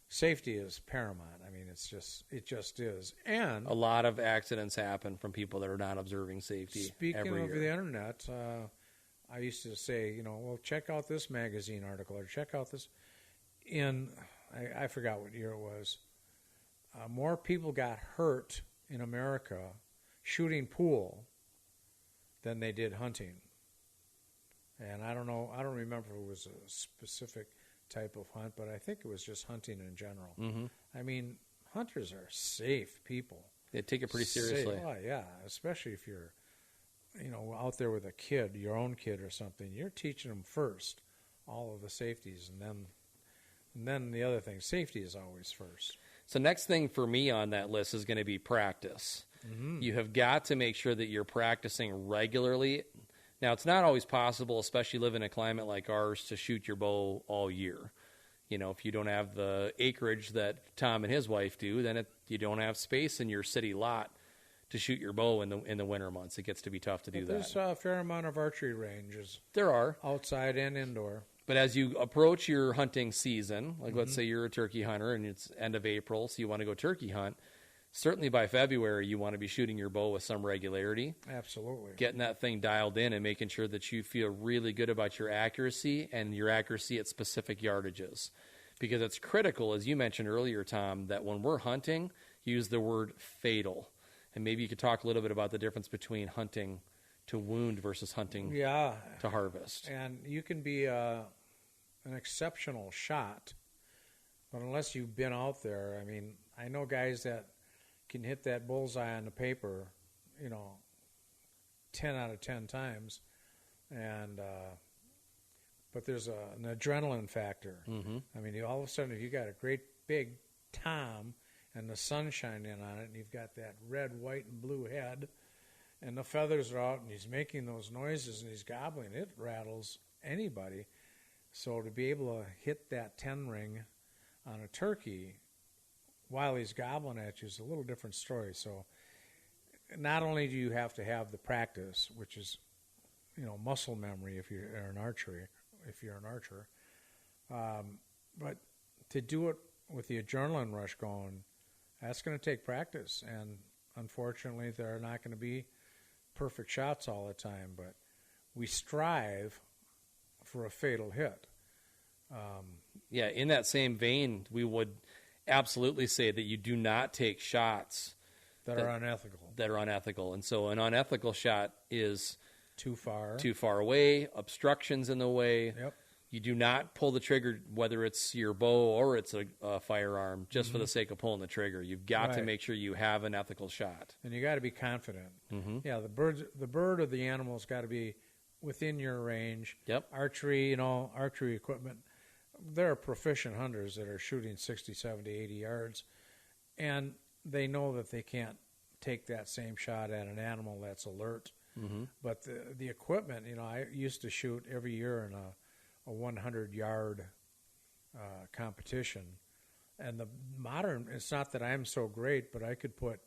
safety is paramount. I mean, it just is. And a lot of accidents happen from people that are not observing safety. Speaking every of year. the internet, I used to say, well, check out this magazine article or check out this. I forgot what year it was. More people got hurt in America shooting pool than they did hunting. And I don't remember if it was a specific type of hunt, but I think it was just hunting in general. Mm-hmm. I mean, hunters are safe people. They take it pretty seriously. Oh, yeah, especially if you're, out there with a kid, your own kid or something. You're teaching them first all of the safeties, and then the other thing. Safety is always first. So next thing for me on that list is going to be practice. Mm-hmm. You have got to make sure that you're practicing regularly. Now, it's not always possible, especially living in a climate like ours, to shoot your bow all year. If you don't have the acreage that Tom and his wife do, then you don't have space in your city lot to shoot your bow in the winter months. It gets to be tough to do that. There's a fair amount of archery ranges. There are. Outside and indoor. But as you approach your hunting season, like let's say you're a turkey hunter and it's end of April, so you want to go turkey hunt, certainly by February you want to be shooting your bow with some regularity. Absolutely. Getting that thing dialed in and making sure that you feel really good about your accuracy and your accuracy at specific yardages. Because it's critical, as you mentioned earlier, Tom, that when we're hunting, use the word fatal. And maybe you could talk a little bit about the difference between hunting to wound versus hunting to harvest. And you can be an exceptional shot, but unless you've been out there, I mean, I know guys that can hit that bullseye on the paper, 10 out of 10 times, and but there's an adrenaline factor. Mm-hmm. I mean, all of a sudden, if you got a great big tom and the sun shining in on it, and you've got that red, white, and blue head, and the feathers are out, and he's making those noises, and he's gobbling, it rattles anybody. So to be able to hit that 10 ring on a turkey while he's gobbling at you is a little different story. So not only do you have to have the practice, which is, muscle memory if you're an archer, but to do it with the adrenaline rush going, that's going to take practice. And unfortunately, there are not going to be perfect shots all the time, but we strive for a fatal hit. In that same vein, we would absolutely say that you do not take shots that are unethical. And so an unethical shot is too far away, obstructions in the way. Yep. You do not pull the trigger, whether it's your bow or it's a firearm, just for the sake of pulling the trigger. You've got to make sure you have an ethical shot. And you got to be confident. Mm-hmm. Yeah, the bird or the animal's got to be within your range. Yep. Archery equipment. There are proficient hunters that are shooting 60, 70, 80 yards, and they know that they can't take that same shot at an animal that's alert. Mm-hmm. But the equipment, I used to shoot every year in a 100-yard competition. And the modern, it's not that I'm so great, but I could put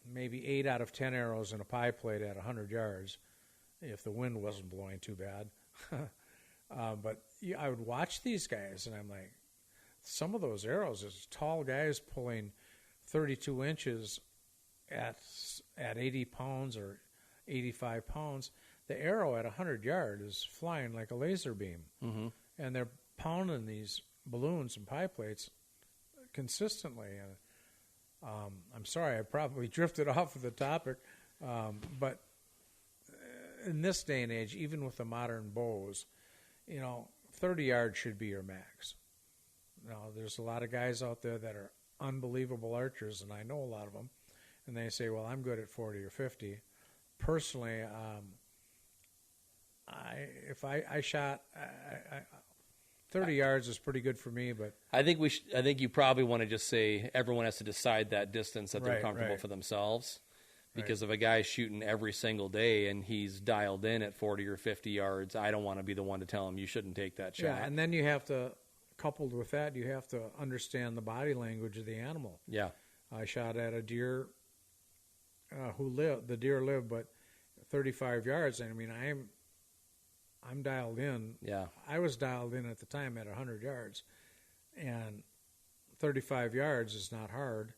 maybe 8 out of 10 arrows in a pie plate at 100 yards if the wind wasn't blowing too bad. But I would watch these guys, and I'm like, some of those arrows, there's tall guys pulling 32 inches at 80 pounds or 85 pounds. The arrow at 100 yards is flying like a laser beam. Mm-hmm. And they're pounding these balloons and pie plates consistently. And I'm sorry, I probably drifted off of the topic, but in this day and age, even with the modern bows, 30 yards should be your max. Now, there's a lot of guys out there that are unbelievable archers, and I know a lot of them, and they say, well, I'm good at 40 or 50. Personally, if I shot 30 yards is pretty good for me, but I think you probably want to just say everyone has to decide that distance that they're comfortable for themselves. Because if a guy's shooting every single day and he's dialed in at 40 or 50 yards, I don't want to be the one to tell him you shouldn't take that shot. Yeah, and then you have to, coupled with that, you have to understand the body language of the animal. Yeah. I shot at a deer the deer lived, but 35 yards. I mean, I'm dialed in. Yeah. I was dialed in at the time at 100 yards, and 35 yards is not hard.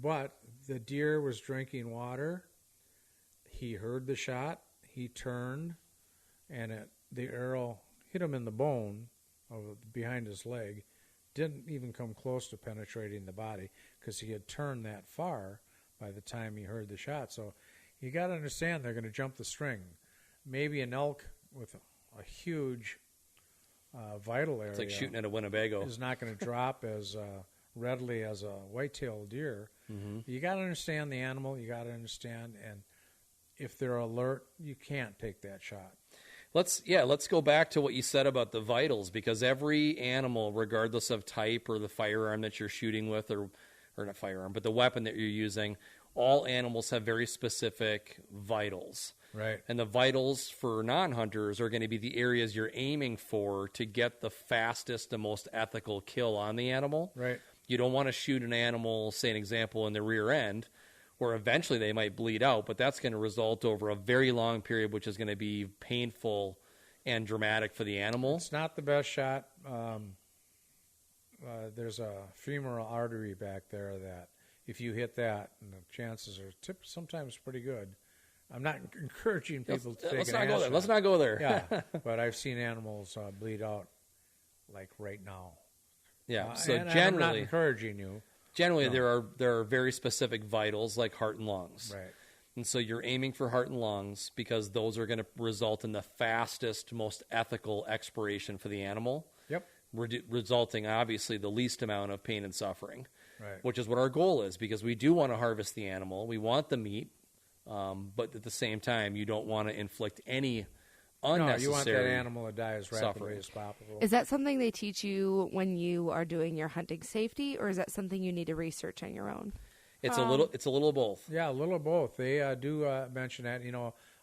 But the deer was drinking water. He heard the shot. He turned, and the arrow hit him in the bone behind his leg. Didn't even come close to penetrating the body because he had turned that far by the time he heard the shot. So you got to understand they're going to jump the string. Maybe an elk with a huge vital area. It's like shooting at a Winnebago. Is not going to drop as readily as a white-tailed deer. Mm-hmm. You got to understand the animal. You got to understand, and if they're alert, you can't take that shot. Let's go back to what you said about the vitals, because every animal, regardless of type or the firearm that you're shooting with, or not firearm, but the weapon that you're using, all animals have very specific vitals. Right. And the vitals for non-hunters are going to be the areas you're aiming for to get the fastest and most ethical kill on the animal. Right. You don't want to shoot an animal, say an example, in the rear end, where eventually they might bleed out, but that's going to result over a very long period, which is going to be painful and dramatic for the animal. It's not the best shot. There's a femoral artery back there that if you hit that, and the chances are sometimes pretty good. I'm not encouraging people to take Let's an not ass go there. shot. Let's not go there. Yeah, but I've seen animals bleed out like right now. Yeah, so and generally, I'm not encouraging you. Generally, no. there are very specific vitals like heart and lungs. Right. And so you're aiming for heart and lungs because those are going to result in the fastest, most ethical expiration for the animal. Yep. Resulting, obviously, the least amount of pain and suffering. Right. Which is what our goal is, because we do want to harvest the animal. We want the meat, but at the same time, you don't want to inflict any unnecessary. No, you want that animal to die as rapidly suffering. as possible. Is that something they teach you when you are doing your hunting safety, or is that something you need to research on your own? It's a little of both. Yeah, a little of both. They do mention that.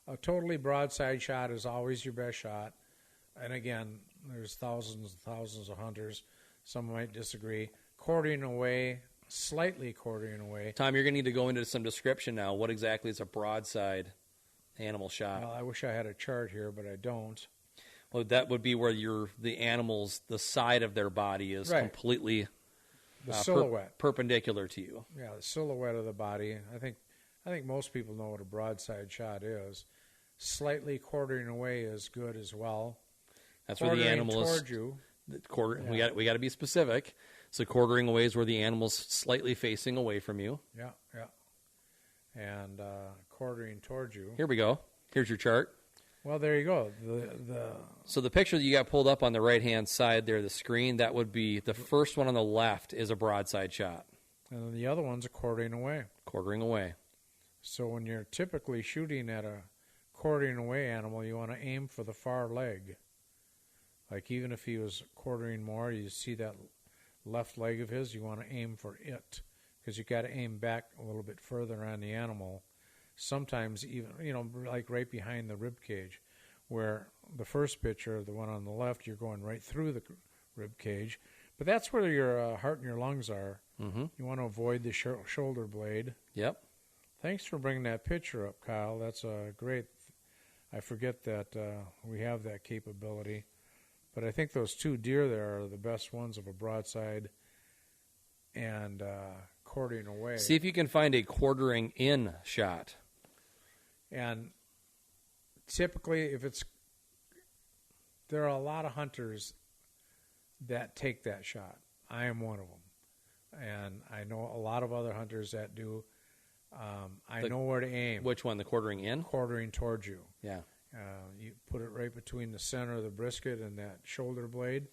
A totally broadside shot is always your best shot. And again, there's thousands and thousands of hunters. Some might disagree. Slightly quartering away. Tom, you're going to need to go into some description now. What exactly is a broadside animal shot? Well, I wish I had a chart here, but I don't. Well, that would be where the side of their body is completely the silhouette perpendicular to you. Yeah, the silhouette of the body. I think most people know what a broadside shot is. Slightly quartering away is good as well. That's where the animal is toward you. Yeah. We got to be specific. So quartering away is where the animal's slightly facing away from you. Yeah. And quartering towards you. Here we go. Here's your chart. Well, there you go. So the picture that you got pulled up on the right-hand side there, the screen, that would be the first one on the left is a broadside shot. And then the other one's a quartering away. Quartering away. So when you're typically shooting at a quartering away animal, you want to aim for the far leg. Like even if he was quartering more, you see that left leg of his, you want to aim for it. Because you got to aim back a little bit further on the animal. Sometimes even, like right behind the rib cage, where the first picture, the one on the left, you're going right through the rib cage. But that's where your heart and your lungs are. Mm-hmm. You want to avoid the shoulder blade. Yep. Thanks for bringing that picture up, Kyle. That's great. I forget that we have that capability. But I think those two deer there are the best ones of a broadside and quartering away. See if you can find a quartering in shot. And typically, there are a lot of hunters that take that shot. I am one of them. And I know a lot of other hunters that do. I know where to aim. Which one? The quartering in? Quartering towards you. Yeah. You put it right between the center of the brisket and that shoulder blade.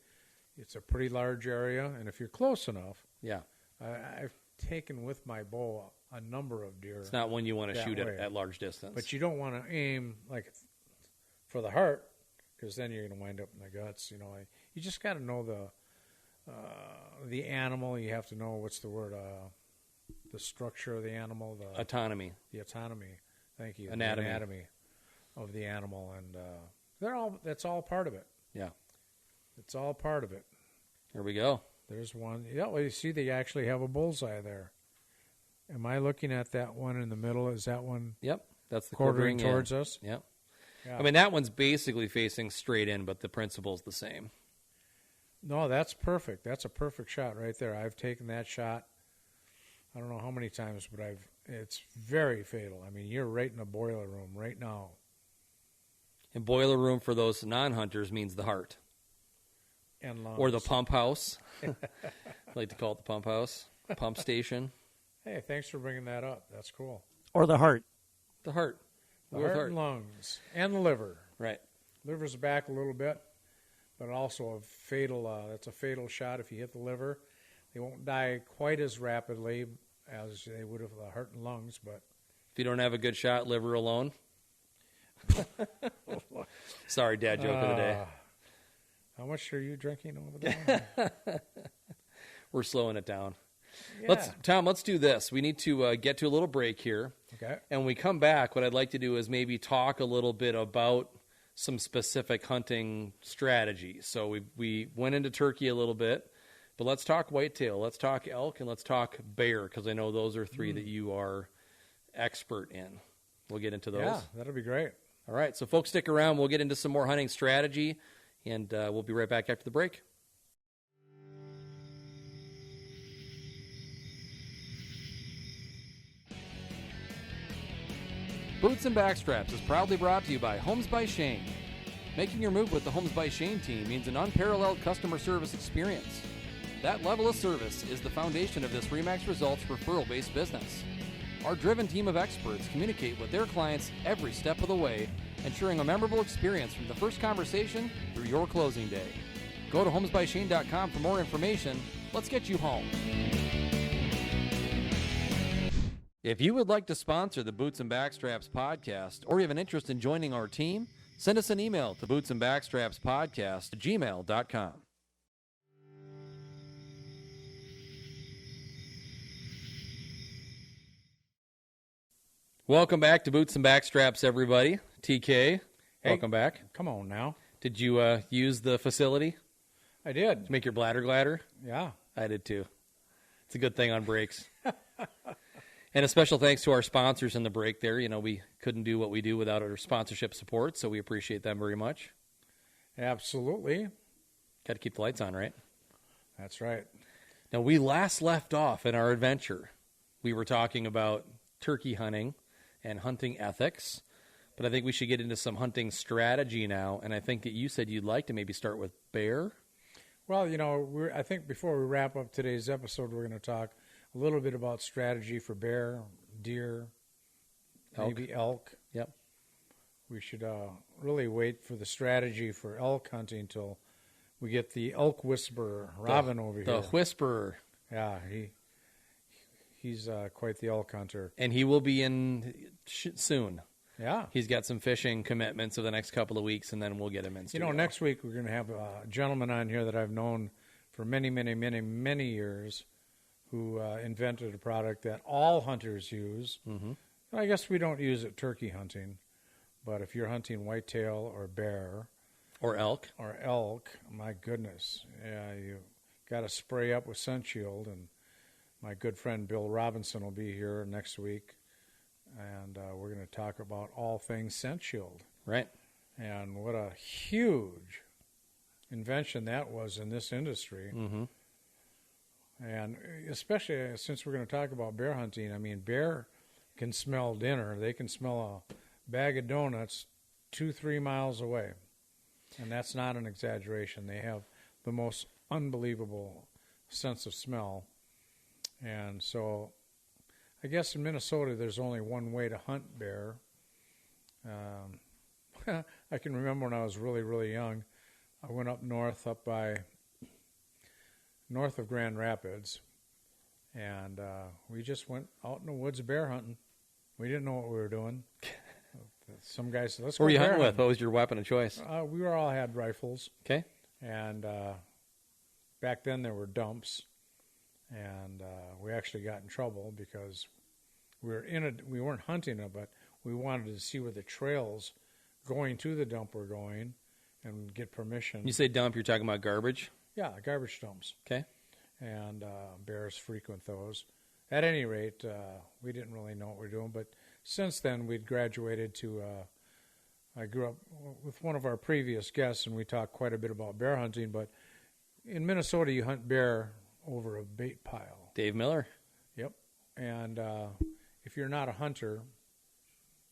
It's a pretty large area, and if you're close enough, Yeah. I've taken with my bow a number of deer. It's not one you want to that shoot way. at large distance. But you don't want to aim like for the heart, because then you're going to wind up in the guts. You know, you just got to know the animal. You have to know what's the word, the structure of the animal, the autonomy. The autonomy. Thank you. Anatomy. The anatomy of the animal, and that's all part of it. Yeah. It's all part of it. Here we go. There's one. Yeah, well, you see, they actually have a bullseye there. Am I looking at that one in the middle? Is that one? Yep. That's the quartering quartering towards in. us. Yep. Yeah. I mean, that one's basically facing straight in, but the principle's the same. No, that's perfect. That's a perfect shot right there. I've taken that shot. I don't know how many times, but it's very fatal. I mean, you're right in a boiler room right now. And boiler room for those non-hunters means the heart. And lungs. Or the pump house. I like to call it the pump house. Pump station. Hey, thanks for bringing that up. That's cool. Or the heart. The heart. The heart and lungs. And the liver. Right. Liver's back a little bit, but also a fatal. That's a fatal shot if you hit the liver. They won't die quite as rapidly as they would with the heart and lungs, but If you don't have a good shot, liver alone. Sorry, dad joke of the day. How much are you drinking over there? We're slowing it down. Yeah. Tom, let's do this. We need to get to a little break here. Okay. And when we come back, what I'd like to do is maybe talk a little bit about some specific hunting strategies. So we went into turkey a little bit, but let's talk whitetail, let's talk elk, and let's talk bear, because I know those are three that you are expert in. We'll get into those. Yeah, that'll be great. All right, so folks, stick around. We'll get into some more hunting strategy, and we'll be right back after the break. Boots and Backstraps is proudly brought to you by Homes by Shayne. Making your move with the Homes by Shayne team means an unparalleled customer service experience. That level of service is the foundation of this RE/MAX Results referral-based business. Our driven team of experts communicate with their clients every step of the way, ensuring a memorable experience from the first conversation through your closing day. Go to homesbyshane.com for more information. Let's get you home. If you would like to sponsor the Boots and Backstraps podcast, or you have an interest in joining our team, send us an email to bootsandbackstrapspodcast@gmail.com. Welcome back to Boots and Backstraps, everybody. TK, welcome back. Come on now. Did you use the facility I did. to make your bladder gladder? Yeah. I did too. It's a good thing on breaks. And a special thanks to our sponsors in the break there. You know, we couldn't do what we do without our sponsorship support, so we appreciate them very much. Absolutely. Got to keep the lights on, right? That's right. Now, we last left off in our adventure. We were talking about turkey hunting and hunting ethics, but I think we should get into some hunting strategy now, and I think that you said you'd like to maybe start with bear. Well, you know, I think before we wrap up today's episode, we're going to talk a little bit about strategy for bear, deer, maybe elk. Yep. We should really wait for the strategy for elk hunting until we get the elk whisperer, Robin, over here. The whisperer. Yeah, he's quite the elk hunter. And he will be in soon. Yeah. He's got some fishing commitments over the next couple of weeks, and then we'll get him in studio. You know, next week we're going to have a gentleman on here that I've known for many, many, many, many years who invented a product that all hunters use. Mm-hmm. I guess we don't use it turkey hunting, but if you're hunting whitetail or bear or elk, my goodness, yeah, you got to spray up with Sun Shield. And my good friend Bill Robinson will be here next week, and we're going to talk about all things Scent Shield. Right. And what a huge invention that was in this industry. Mm-hmm. And especially since we're going to talk about bear hunting, I mean, bear can smell dinner. They can smell a bag of donuts 2-3 miles away. And that's not an exaggeration. They have the most unbelievable sense of smell. And so I guess in Minnesota there's only one way to hunt bear. I can remember when I was really, really young, I went up north, north of Grand Rapids, and we just went out in the woods bear hunting. We didn't know what we were doing. Some guys said, let's go What were you bear hunting with? What was your weapon of choice? We were all had rifles. Okay. And back then there were dumps, and we actually got in trouble because we weren't hunting it, but we wanted to see where the trails going to the dump were going and get permission. You say dump, you're talking about garbage? Yeah, garbage dumps. Okay. And bears frequent those. At any rate, we didn't really know what we were doing, but since then we'd graduated to, I grew up with one of our previous guests, and we talked quite a bit about bear hunting, but in Minnesota you hunt bear over a bait pile. Dave Miller. Yep. And if you're not a hunter,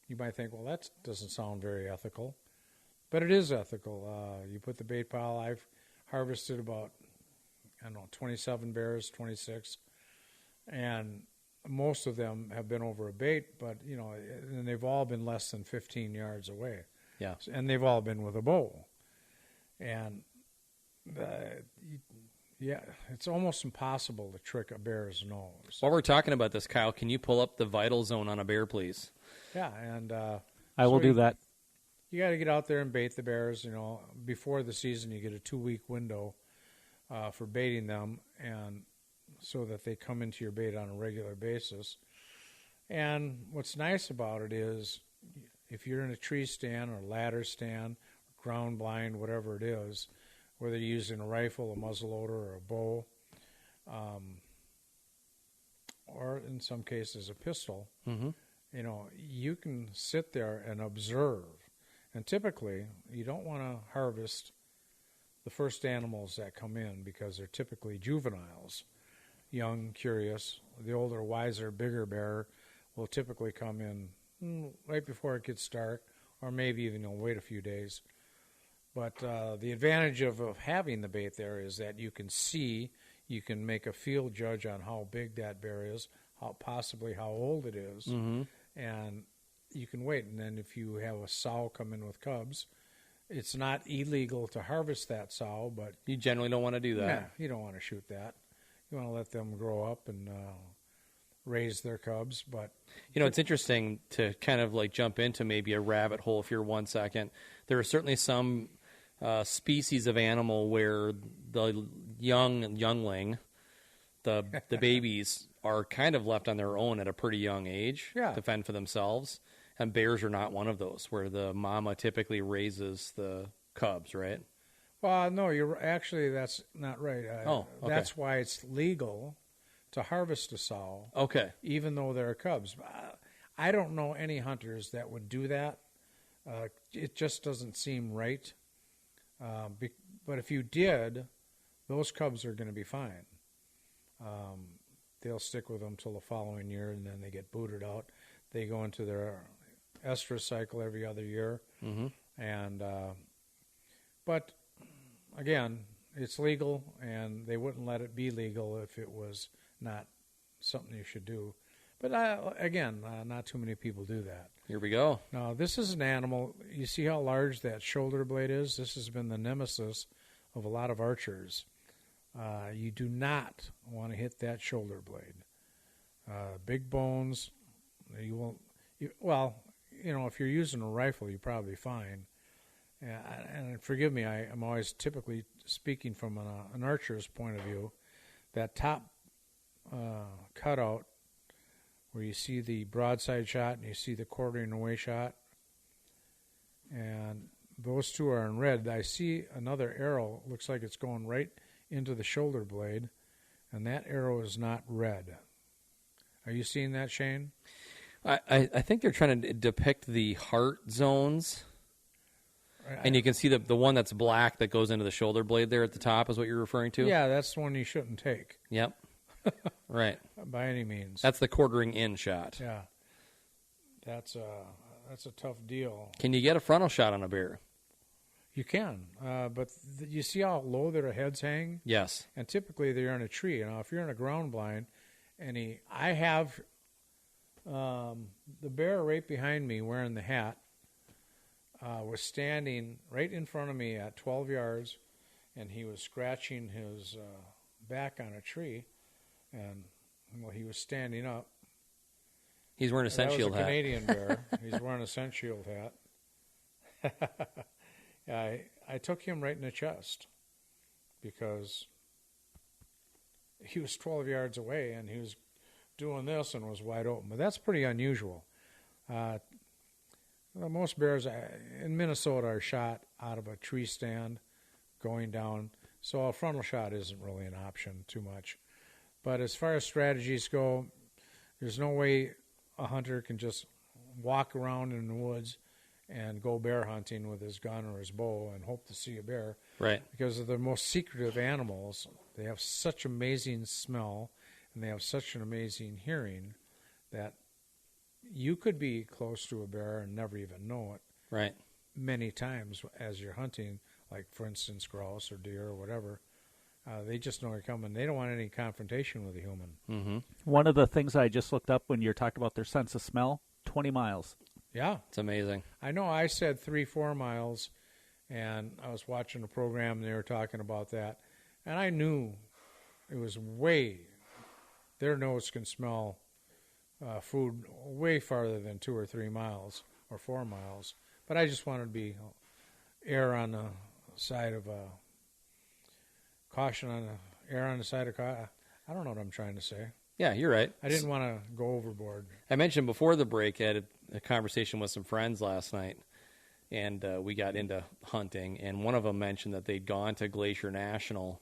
you might think, well, that doesn't sound very ethical. But it is ethical. You put the bait pile. I've harvested about, 27 bears, 26. And most of them have been over a bait, but, and they've all been less than 15 yards away. Yeah. And they've all been with a bow. And, it's almost impossible to trick a bear's nose. While we're talking about this, Kyle, can you pull up the vital zone on a bear, please? Yeah, and I will do that. You got to get out there and bait the bears. Before the season, you get a 2-week window for baiting them, and so that they come into your bait on a regular basis. And what's nice about it is, if you're in a tree stand or ladder stand, or ground blind, whatever it is, whether you're using a rifle, a muzzleloader, or a bow, or in some cases a pistol. Mm-hmm. You can sit there and observe. And typically, you don't want to harvest the first animals that come in because they're typically juveniles, young, curious. The older, wiser, bigger bear will typically come in right before it gets dark, or maybe even wait a few days. But the advantage of having the bait there is that you can see, you can make a field judge on how big that bear is, possibly how old it is. Mm-hmm. And you can wait. And then if you have a sow come in with cubs, it's not illegal to harvest that sow, but you generally don't want to do that. Yeah, you don't want to shoot that. You want to let them grow up and raise their cubs. But it's interesting to kind of like jump into maybe a rabbit hole for 1 second. There are certainly some species of animal where the youngling, the babies, are kind of left on their own at a pretty young age to fend for themselves. And bears are not one of those, where the mama typically raises the cubs, right? Well, no, that's not right. Okay. That's why it's legal to harvest a sow. Okay. Even though there are cubs. I don't know any hunters that would do that. It just doesn't seem right. But if you did, those cubs are going to be fine. They'll stick with them till the following year, and then they get booted out. They go into their estrus cycle every other year. Mm-hmm. And but again, it's legal, and they wouldn't let it be legal if it was not something you should do. But not too many people do that. Here we go. Now, this is an animal. You see how large that shoulder blade is? This has been the nemesis of a lot of archers. You do not want to hit that shoulder blade. Big bones. You won't. If you're using a rifle, you're probably fine. And forgive me, I'm always typically speaking from an archer's point of view. That top cutout, where you see the broadside shot and you see the quartering away shot, and those two are in red. I see another arrow. Looks like it's going right into the shoulder blade, and that arrow is not red. Are you seeing that, Shayne? I think they're trying to depict the heart zones, and you can see the one that's black that goes into the shoulder blade there at the top is what you're referring to? Yeah, that's the one you shouldn't take. Yep. Right. By any means. That's the quartering in shot. Yeah. That's a tough deal. Can you get a frontal shot on a bear? You can, but you see how low their heads hang? Yes. And typically they're in a tree. Now, if you're in a ground blind, I have the bear right behind me wearing the hat was standing right in front of me at 12 yards, and he was scratching his back on a tree, and he was standing up. He's wearing a scent shield hat. That was a Canadian bear. He's wearing a scent shield hat. I took him right in the chest because he was 12 yards away and he was doing this and was wide open. But that's pretty unusual. Most bears in Minnesota are shot out of a tree stand going down, so a frontal shot isn't really an option too much. But as far as strategies go, there's no way a hunter can just walk around in the woods and go bear hunting with his gun or his bow and hope to see a bear. Right. Because they're the most secretive animals. They have such amazing smell and they have such an amazing hearing that you could be close to a bear and never even know it. Right. Many times as you're hunting, like for instance grouse or deer or whatever, they just know you're coming. They don't want any confrontation with a human. Mm-hmm. One of the things I just looked up when you're talking about their sense of smell, 20 miles. Yeah. It's amazing. I know I said 3-4 miles, and I was watching a program and they were talking about that, and I knew it was their nose can smell food way farther than 2 or 3 miles or 4 miles. But I just wanted to err on the side of caution, err on the side of caution. I don't know what I'm trying to say. Yeah, you're right. I didn't want to go overboard. I mentioned before the break, I had a conversation with some friends last night, and we got into hunting, and one of them mentioned that they'd gone to Glacier National,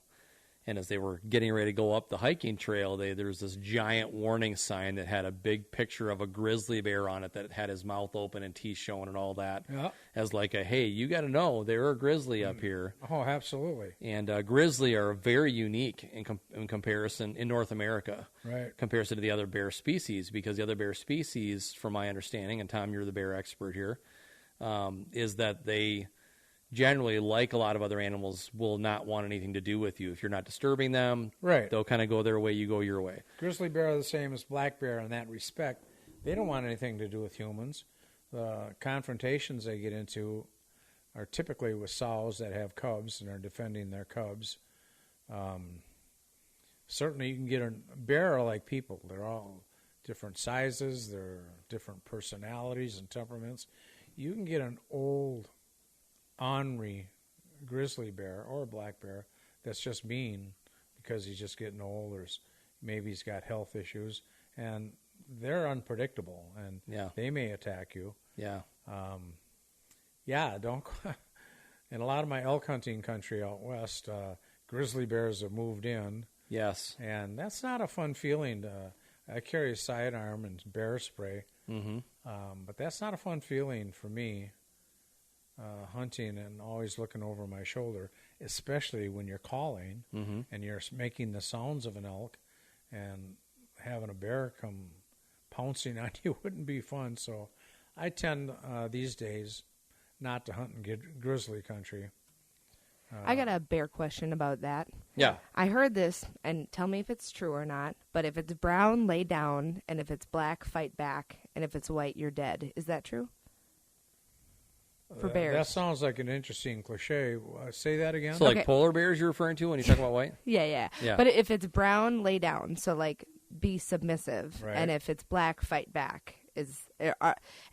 and as they were getting ready to go up the hiking trail, there was this giant warning sign that had a big picture of a grizzly bear on it that had his mouth open and teeth showing and all that, as like hey, you got to know there are grizzly up here. Oh, absolutely. And grizzly are very unique in comparison in North America, right? Comparison to the other bear species, because the other bear species, from my understanding, and Tom, you're the bear expert here, is that they generally, like a lot of other animals, will not want anything to do with you. If you're not disturbing them, right, they'll kind of go their way, you go your way. Grizzly bear are the same as black bear in that respect. They don't want anything to do with humans. The confrontations they get into are typically with sows that have cubs and are defending their cubs. Certainly you can get a bear are like people. They're all different sizes. They're different personalities and temperaments. You can get an old ornery grizzly bear or a black bear that's just mean because he's just getting old, or maybe he's got health issues, and they're unpredictable, and they may attack you. Don't. In a lot of my elk hunting country out west, grizzly bears have moved in. Yes, and that's not a fun feeling. I carry a sidearm and bear spray, but that's not a fun feeling for me. Hunting and always looking over my shoulder, especially when you're calling and you're making the sounds of an elk, and having a bear come pouncing on you wouldn't be fun. So I tend these days not to hunt in grizzly country. I got a bear question about that. Yeah. I heard this, and tell me if it's true or not, but if it's brown, lay down, and if it's black, fight back, and if it's white, you're dead. Is that true? For bears. That sounds like an interesting cliche. Say that again. So like polar bears you're referring to when you talk about white? Yeah. But if it's brown, lay down. So like be submissive. Right. And if it's black, fight back.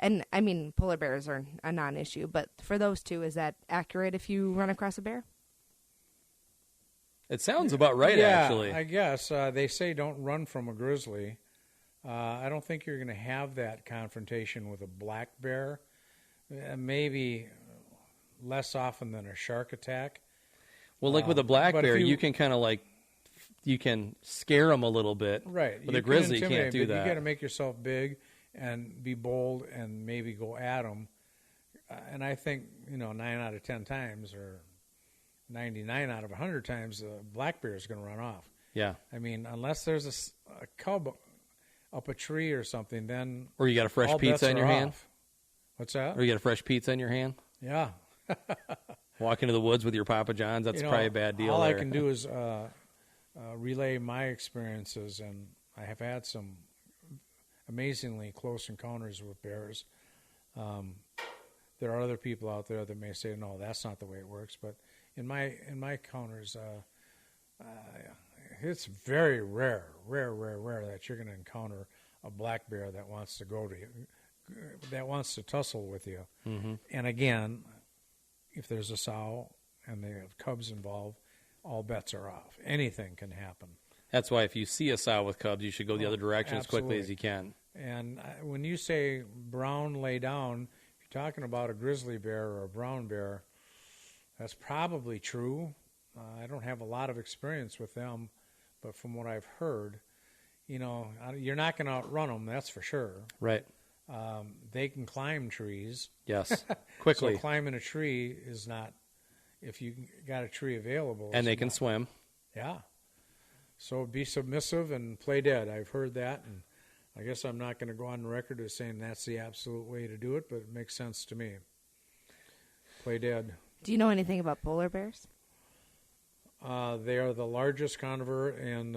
And I mean, polar bears are a non-issue. But for those two, is that accurate if you run across a bear? It sounds about right, actually. I guess. They say don't run from a grizzly. I don't think you're going to have that confrontation with a black bear. Maybe less often than a shark attack. Well, like with a black bear, you can kind of like, you can scare them a little bit. Right. With a grizzly, you can't do that. You got to make yourself big and be bold and maybe go at them. And I think, 9 out of 10 times or 99 out of 100 times, the black bear is going to run off. Yeah. I mean, unless there's a cub up a tree or something, then or you got a fresh pizza in your hand. What's that? Or you got a fresh pizza in your hand. Yeah. Walk into the woods with your Papa John's, that's probably a bad deal. All there. I can do is relay my experiences, and I have had some amazingly close encounters with bears. There are other people out there that may say, no, that's not the way it works. But in my encounters, it's very rare that you're going to encounter a black bear that wants to go to you, that wants to tussle with you. Mm-hmm. And again, if there's a sow and they have cubs involved, all bets are off. Anything can happen. That's why if you see a sow with cubs, you should go the other direction as quickly as you can. And when you say brown lay down, if you're talking about a grizzly bear or a brown bear, that's probably true. I don't have a lot of experience with them, but from what I've heard, you're not going to outrun them, that's for sure. Right. They can climb trees. Yes, quickly. So climbing a tree is not, if you got a tree available. And they can swim. Yeah. So be submissive and play dead. I've heard that, and I guess I'm not going to go on record as saying that's the absolute way to do it, but it makes sense to me. Play dead. Do you know anything about polar bears? They are the largest carnivore in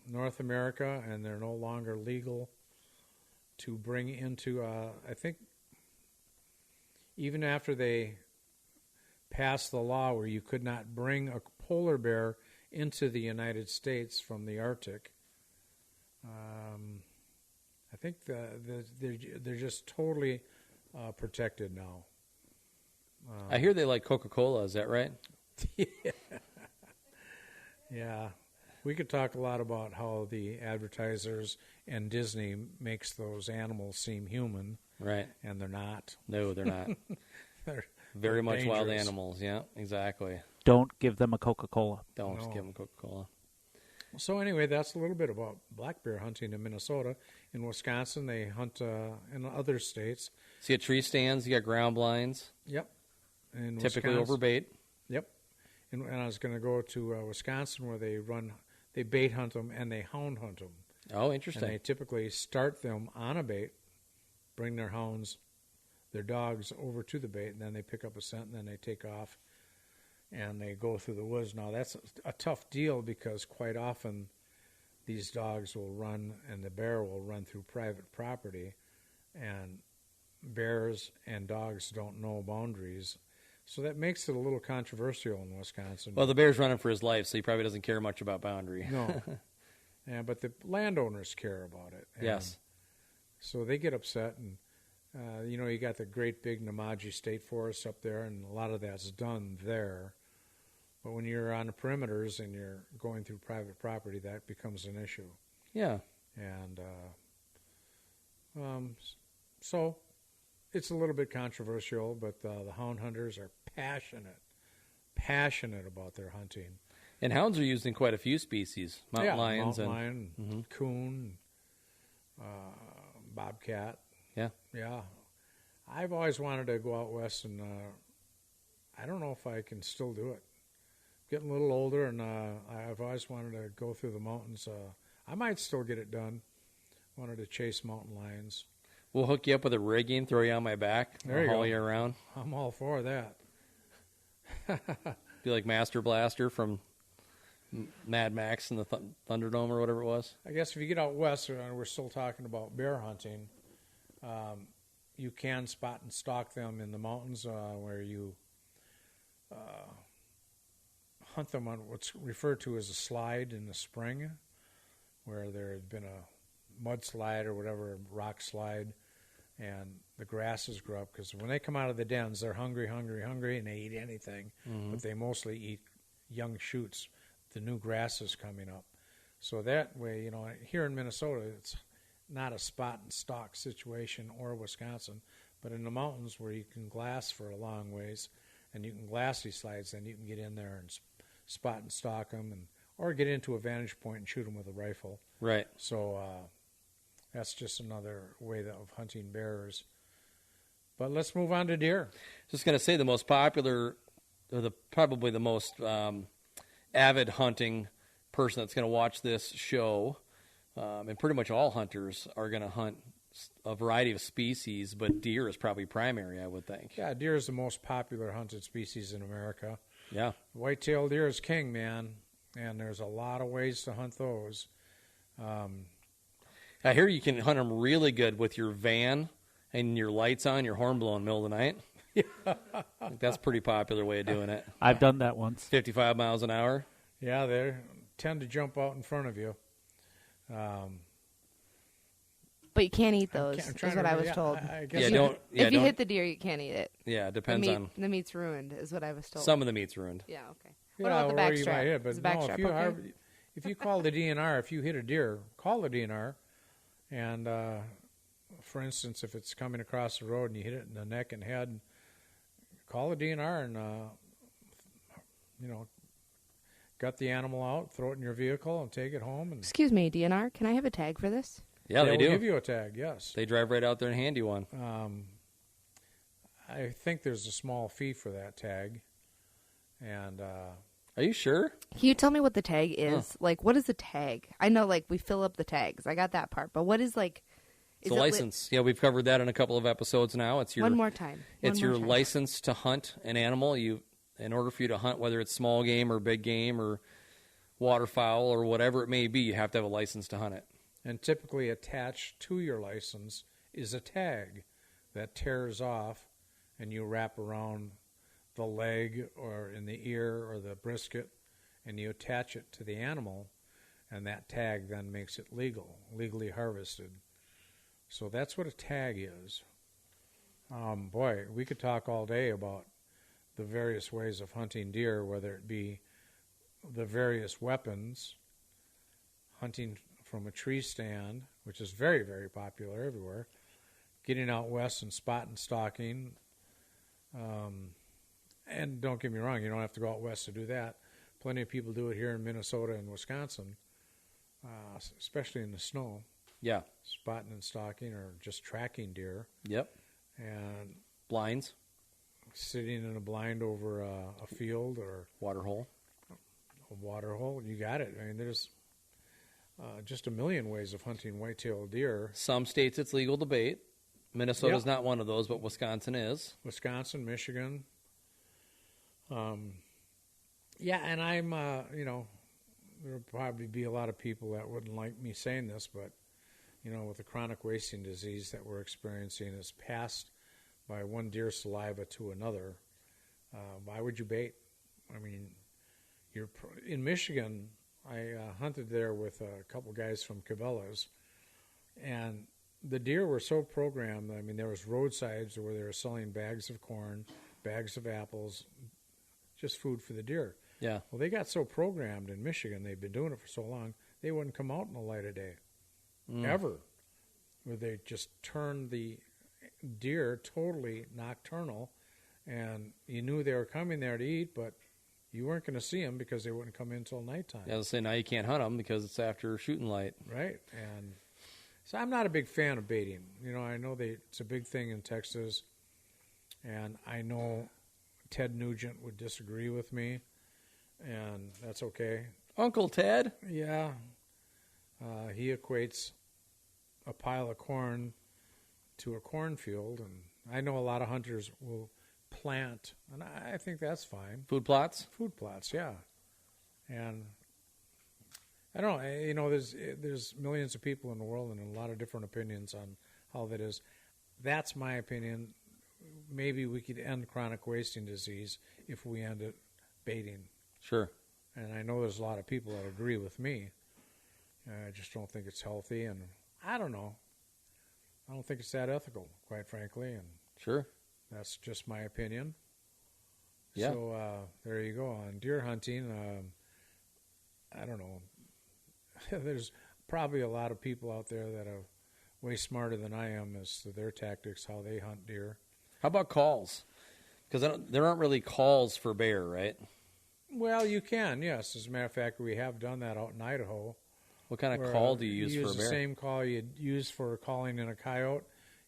North America, and they're no longer legal to bring into, I think, even after they passed the law where you could not bring a polar bear into the United States from the Arctic. I think they're just totally protected now. I hear they like Coca-Cola. Is that right? Yeah. We could talk a lot about how the advertisers and Disney makes those animals seem human. Right. And they're not. No, they're not. They're very much dangerous. wild animals. Yeah, exactly. Don't give them a Coca-Cola. Don't No. give them Coca-Cola. So anyway, that's a little bit about black bear hunting in Minnesota. In Wisconsin, they hunt in other states. See, at tree stands, you got ground blinds. Yep. In Typically Wisconsin, over bait. Yep. And I was going to go to Wisconsin where they bait hunt them and they hound hunt them. Oh, And interesting. they typically start them on a bait, bring their hounds, their dogs over to the bait, and then they pick up a scent, and then they take off, and they go through the woods. Now, that's a tough deal because quite often these dogs will run, and the bear will run through private property, and bears and dogs don't know boundaries. So that makes it a little controversial in Wisconsin. Well, the bear's running for his life, so he probably doesn't care much about boundary. No. Yeah, but the landowners care about it. And Yes. So they get upset, and you got the great big Namaji State Forest up there, and a lot of that's done there. But when you're on the perimeters and you're going through private property, that becomes an issue. Yeah. And so it's a little bit controversial, but the hound hunters are passionate about their hunting. And hounds are used in quite a few species. Mountain lions mountain and lion, coon, bobcat. Yeah. Yeah. I've always wanted to go out west, and I don't know if I can still do it. Getting a little older, and I've always wanted to go through the mountains. I might still get it done. Wanted to chase mountain lions. We'll hook you up with a rigging, throw you on my back, There I'll you haul go. you around. I'm all for that. Be like Master Blaster from Mad Max in the Thunderdome or whatever it was. I guess if you get out west, we're still talking about bear hunting. You can spot and stalk them in the mountains where you hunt them on what's referred to as a slide in the spring, where there had been a mudslide or whatever, rock slide, and the grasses grow up. Because when they come out of the dens, they're hungry, and they eat anything, but they mostly eat young shoots, the new grasses coming up. So that way, here in Minnesota, it's not a spot and stalk situation, or Wisconsin, but in the mountains where you can glass for a long ways, and you can glass these slides, then you can get in there and spot and stalk them, or get into a vantage point and shoot them with a rifle. Right. So that's just another way of hunting bears. But let's move on to deer. Just going to say the most popular, or probably the most avid hunting person that's going to watch this show, and pretty much all hunters are going to hunt a variety of species, but deer is probably primary, I would think. Yeah, deer is the most popular hunted species in America. Yeah. White-tailed deer is king, man, and there's a lot of ways to hunt those. I hear you can hunt them really good with your van and your lights on, your horn blowing in the middle of the night. Yeah. That's a pretty popular way of doing it. I've done that once. 55 miles an hour. Yeah, they tend to jump out in front of you. But you can't eat those, is what I was told. I guess if you hit the deer, you can't eat it. Yeah, it depends on. The meat's ruined, is what I was told. Some of the meat's ruined. Yeah, okay. Yeah, What about the or you might backstrap? hit, but Is the backstrap no, okay? if you call the DNR, if you hit a deer, call the DNR. And, for instance, if it's coming across the road and you hit it in the neck and head, call the DNR and, gut the animal out, throw it in your vehicle, and take it home. And Excuse me, DNR, can I have a tag for this? Yeah, they will do. give you a tag, yes. They drive right out there and hand you one. I think there's a small fee for that tag. And Are you sure? Can you tell me what the tag is? Like, what is a tag? I know, like, we fill up the tags. I got that part. But what is, like... It's a license. Yeah, we've covered that in a couple of episodes now. It's your One more time. It's your license to hunt an animal. In order for you to hunt, whether it's small game or big game or waterfowl or whatever it may be, you have to have a license to hunt it. And typically attached to your license is a tag that tears off and you wrap around the leg or in the ear or the brisket and you attach it to the animal, and that tag then makes it legally harvested. So that's what a tag is. Boy, we could talk all day about the various ways of hunting deer, whether it be the various weapons, hunting from a tree stand, which is very, very popular everywhere, getting out west and spot and stalking. And don't get me wrong, you don't have to go out west to do that. Plenty of people do it here in Minnesota and Wisconsin, especially in the snow. Yeah. Spotting and stalking or just tracking deer. Yep. And blinds. Sitting in a blind over a field or water hole. A water hole. You got it. I mean, there's just a million ways of hunting white-tailed deer. Some states it's legal to bait. Minnesota's not one of those, but Wisconsin is. Wisconsin, Michigan. Yeah, and I'm, there'll probably be a lot of people that wouldn't like me saying this, but, with the chronic wasting disease that we're experiencing is passed by one deer's saliva to another. Why would you bait? I mean, in Michigan, I hunted there with a couple guys from Cabela's, and the deer were so programmed. I mean, there was roadsides where they were selling bags of corn, bags of apples, just food for the deer. Yeah. Well, they got so programmed in Michigan, they've been doing it for so long, they wouldn't come out in the light of day, ever. Where they just turned the deer totally nocturnal, and you knew they were coming there to eat, but you weren't going to see them because they wouldn't come in until nighttime. Yeah, they'll say now you can't hunt them because it's after shooting light. Right, and so I'm not a big fan of baiting. I know it's a big thing in Texas, and I know Ted Nugent would disagree with me, and that's okay. Uncle Ted? Yeah. He equates a pile of corn to a cornfield, and I know a lot of hunters will plant, and I think that's fine. Food plots? Food plots, yeah. And I don't know, there's millions of people in the world and a lot of different opinions on how that is. That's my opinion. Maybe we could end chronic wasting disease if we ended baiting. Sure. And I know there's a lot of people that agree with me. I just don't think it's healthy, and I don't know. I don't think it's that ethical, quite frankly, and sure, that's just my opinion. Yeah. So there you go. On deer hunting, I don't know. There's probably a lot of people out there that are way smarter than I am as to their tactics, how they hunt deer. How about calls? Because there aren't really calls for bear, right? Well, you can, yes. As a matter of fact, we have done that out in Idaho. What kind of call do you use for a bear? You use the same call you'd use for calling in a coyote,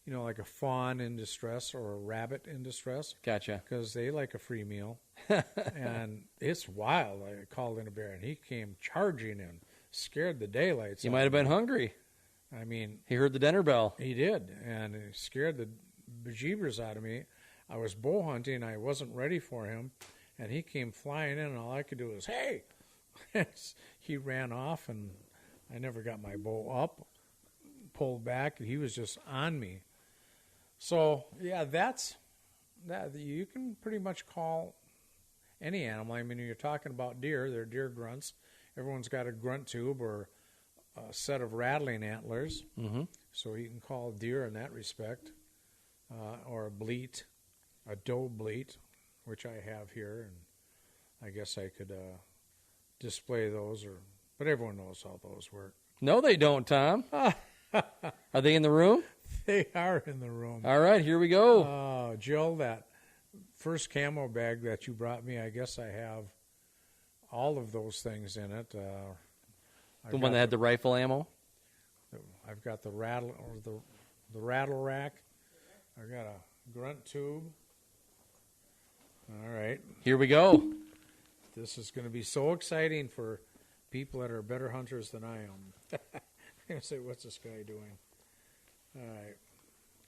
like a fawn in distress or a rabbit in distress. Gotcha. Because they like a free meal. And it's wild. I called in a bear, and he came charging in, scared the daylights out. He might have been hungry. I mean, He heard the dinner bell. he did, and it scared the bejeebers out of me. I was bow hunting. I wasn't ready for him, and he came flying in, and all I could do was, hey! He ran off, and I never got my bow up, pulled back, and he was just on me. So, yeah, that you can pretty much call any animal. I mean, you're talking about deer. They're deer grunts. Everyone's got a grunt tube or a set of rattling antlers. Mm-hmm. So you can call deer in that respect. Or a bleat, a doe bleat, which I have here. And I guess I could display those. But everyone knows how those work. No, they don't, Tom. Are they in the room? They are in the room. All right, here we go. Oh, Jill, that first camo bag that you brought me, I guess I have all of those things in it. The one that had the rifle ammo? I've got the rattle or the rattle rack. I've got a grunt tube. All right. Here we go. This is going to be so exciting for people that are better hunters than I am. They're going to say, what's this guy doing? All right.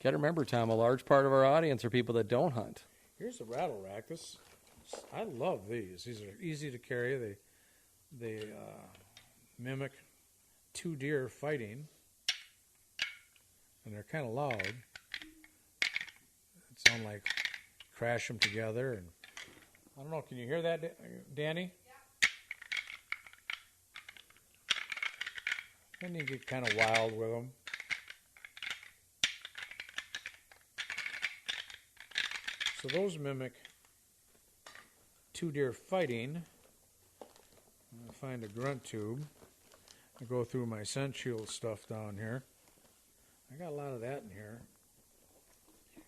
Got to remember, Tom, a large part of our audience are people that don't hunt. Here's the rattle rack. I love these. These are easy to carry. They mimic two deer fighting, and they're kind of loud. It sounds like crash them together. And I don't know. Can you hear that, Danny? Yeah. Then you get kind of wild with them. So those mimic two deer fighting. I'm going to find a grunt tube. I go through my scent shield stuff down here. I got a lot of that in here.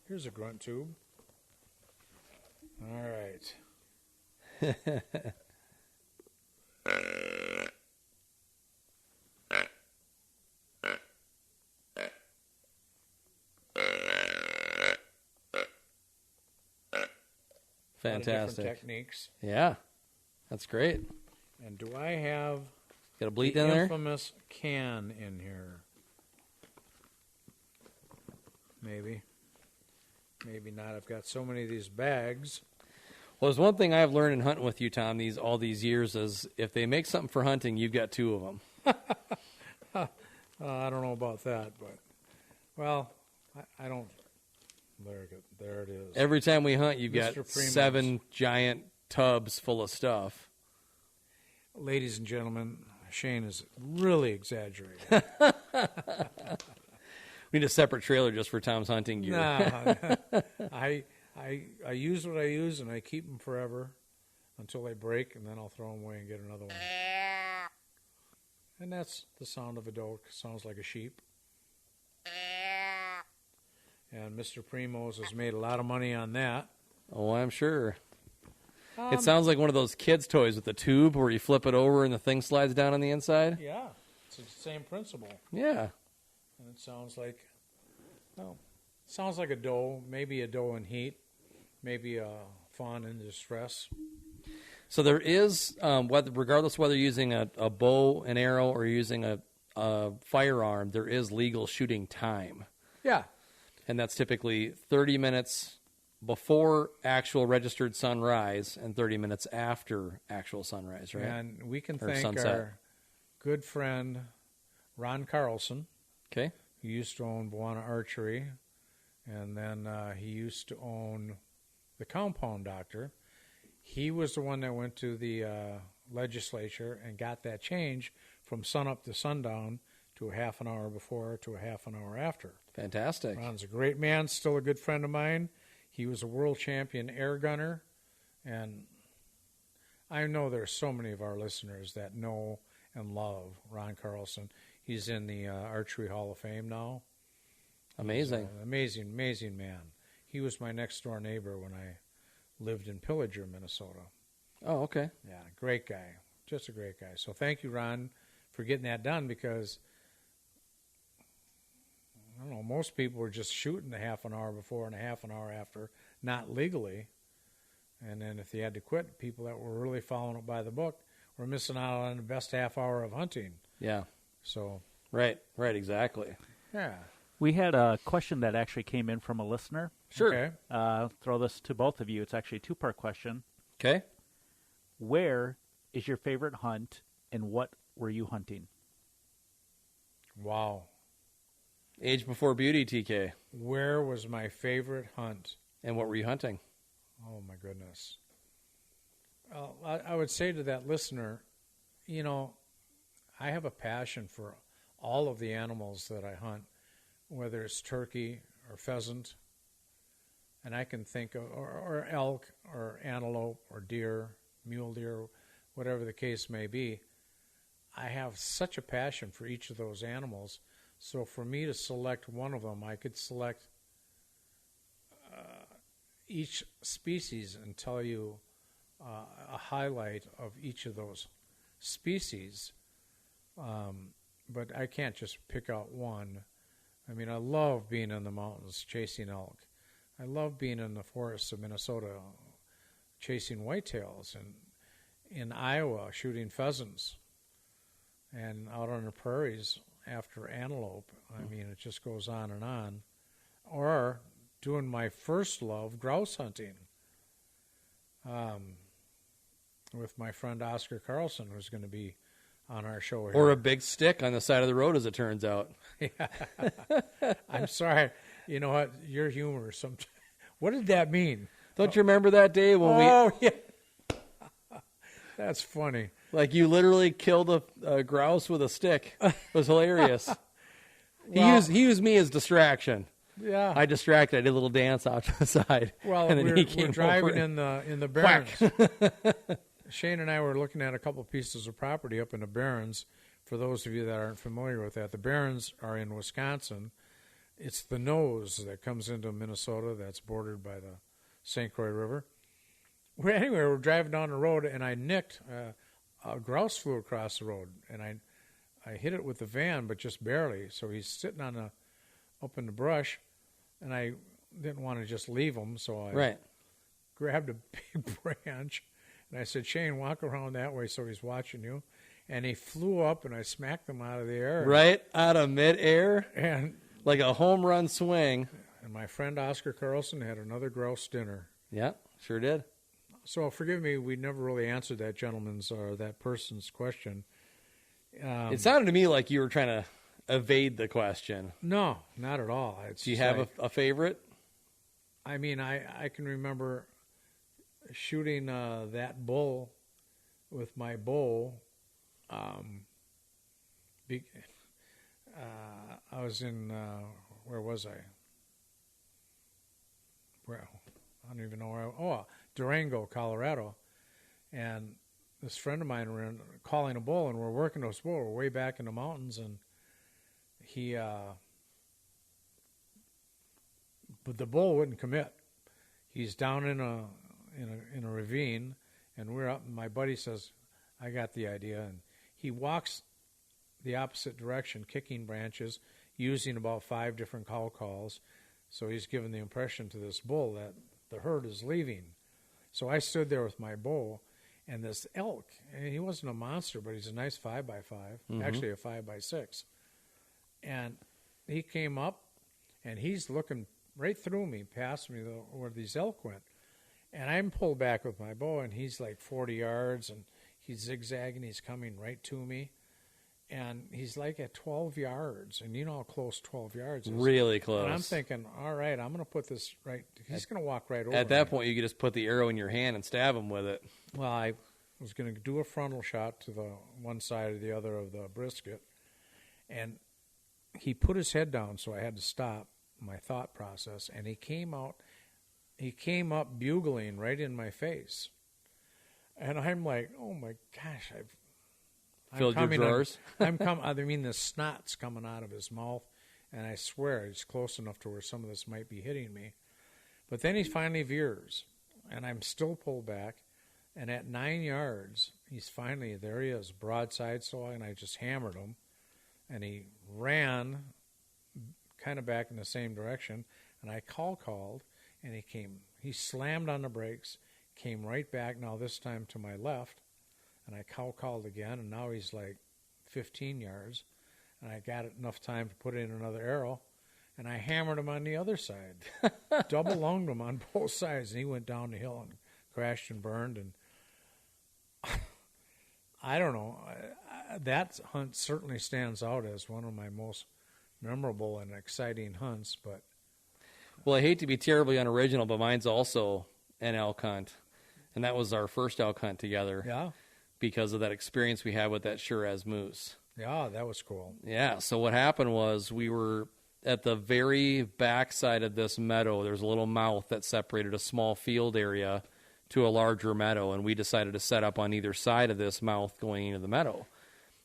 Here's a grunt tube. All right. Fantastic. Different techniques. Yeah, that's great. And do I have Got a bleat the down there? infamous can in here? Maybe. Maybe not. I've got so many of these bags. Well, there's one thing I've learned in hunting with you, Tom, all these years is if they make something for hunting, you've got two of them. I don't know about that, but, well, I don't. There it is. Every time we hunt, you've got Mr. Primo's. 7 giant tubs full of stuff. Ladies and gentlemen, Shayne is really exaggerating. We need a separate trailer just for Tom's hunting gear. No, I use what I use, and I keep them forever until they break, and then I'll throw them away and get another one. And that's the sound of a doe. Sounds like a sheep. And Mr. Primo's has made a lot of money on that. Oh, I'm sure. It sounds like one of those kids' toys with the tube where you flip it over and the thing slides down on the inside. Yeah, it's the same principle. Yeah. And it sounds like, a doe, maybe a doe in heat, maybe a fawn in distress. So there is, regardless of whether you're using a bow and arrow or using a firearm, there is legal shooting time. Yeah. And that's typically 30 minutes before actual registered sunrise and 30 minutes after actual sunrise, right? And we can Or thank sunset. our good friend Ron Carlson, Okay. who used to own Buana Archery, and then he used to own the Compound Doctor. He was the one that went to the legislature and got that change from sunup to sundown to a half an hour before to a half an hour after. Fantastic. Ron's a great man, still a good friend of mine. He was a world champion air gunner, and I know there's so many of our listeners that know and love Ron Carlson. He's in the Archery Hall of Fame now. Amazing. Amazing, amazing man. He was my next door neighbor when I lived in Pillager, Minnesota. Oh, okay. Yeah, great guy. Just a great guy. So thank you, Ron, for getting that done because, I don't know, most people were just shooting a half an hour before and a half an hour after, not legally. And then if they had to quit, people that were really following it by the book were missing out on the best half hour of hunting. Yeah. So Right, exactly. Yeah. We had a question that actually came in from a listener. Sure. Okay. Throw this to both of you. It's actually a two-part question. Okay. Where is your favorite hunt, and what were you hunting? Wow. Age before beauty, TK. Where was my favorite hunt? And what were you hunting? Oh, my goodness. I would say to that listener, you know, I have a passion for all of the animals that I hunt, whether it's turkey or pheasant, and I can think of, or elk or antelope or deer, mule deer, whatever the case may be. I have such a passion for each of those animals. So for me to select one of them, I could select each species and tell you a highlight of each of those species. But I can't just pick out one. I mean, I love being in the mountains chasing elk. I love being in the forests of Minnesota chasing whitetails, and in Iowa shooting pheasants, and out on the prairies after antelope. I mean, it just goes on and on. Or doing my first love, grouse hunting, with my friend Oscar Carlson, who's going to be on our show here. Or a big stick on the side of the road, as it turns out. Yeah. I'm sorry. You know what? Your humor. What did that mean? Don't you remember that day when yeah. That's funny. like you literally killed a grouse with a stick? It was hilarious. Well, he used me as distraction. Yeah. I distracted. I did a little dance out to the side. Well, and then we're driving in the Barrens. Shayne and I were looking at a couple pieces of property up in the Barrens. For those of you that aren't familiar with that, the Barrens are in Wisconsin. It's the nose that comes into Minnesota that's bordered by the St. Croix River. Anyway, we're driving down the road, and I nicked a grouse flew across the road, and I hit it with the van, but just barely. So he's sitting up in the brush, and I didn't want to just leave him, so I grabbed a big branch, and I said, Shayne, walk around that way so he's watching you. And he flew up, and I smacked him out of the air. Right out of midair, and like a home run swing. And my friend Oscar Carlson had another grouse dinner. Yeah, sure did. So forgive me, we never really answered that gentleman's or that person's question. It sounded to me like you were trying to evade the question. No, not at all. It's Do you have a favorite? I mean, I can remember shooting that bull with my bow. I was in, where was I? Well, I don't even know where Durango, Colorado. And this friend of mine were calling a bull, and we're working those bull. We're way back in the mountains, and but the bull wouldn't commit. He's down in a ravine, and we're up, and my buddy says, I got the idea. And he walks the opposite direction, kicking branches, using about 5 different cow calls. So he's giving the impression to this bull that the herd is leaving. So I stood there with my bow, and this elk, and he wasn't a monster, but he's a nice 5x5, actually a 5x6. And he came up, and he's looking right through me, past me, where these elk went. And I'm pulled back with my bow, and he's like 40 yards, and he's zigzagging. He's coming right to me. And he's like at 12 yards, and you know how close 12 yards is. Really close. And I'm thinking, all right, I'm going to put this right. He's going to walk right over. At that me. point, you could just put the arrow in your hand and stab him with it. Well, I was going to do a frontal shot to the one side or the other of the brisket, and he put his head down, so I had to stop my thought process. And he came up bugling right in my face, and I'm like, oh my gosh, Filled your drawers? I mean, the snot's coming out of his mouth, and I swear it's close enough to where some of this might be hitting me. But then he finally veers, and I'm still pulled back, and at 9 yards, there he is, broadside sawing, and I just hammered him, and he ran kind of back in the same direction, and I called, and he slammed on the brakes, came right back, now this time to my left, and I called again, and now he's like 15 yards. and I got enough time to put in another arrow, and I hammered him on the other side. Double lunged him on both sides, and he went down the hill and crashed and burned. And I don't know. That hunt certainly stands out as one of my most memorable and exciting hunts. But well, I hate to be terribly unoriginal, but mine's also an elk hunt, and that was our first elk hunt together. Yeah. Because of that experience we had with that Shiraz moose. Yeah, that was cool. Yeah. So what happened was we were at the very back side of this meadow. There's a little mouth that separated a small field area to a larger meadow, and we decided to set up on either side of this mouth going into the meadow.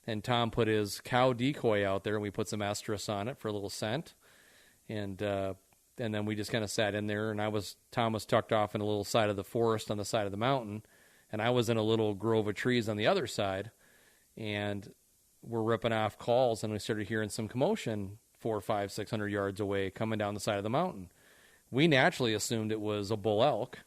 And Tom put his cow decoy out there, and we put some estrus on it for a little scent. And then we just kind of sat in there, and Tom was tucked off in a little side of the forest on the side of the mountain, and I was in a little grove of trees on the other side, and we're ripping off calls, and we started hearing some commotion 400, 500, 600 yards away coming down the side of the mountain. We naturally assumed it was a bull elk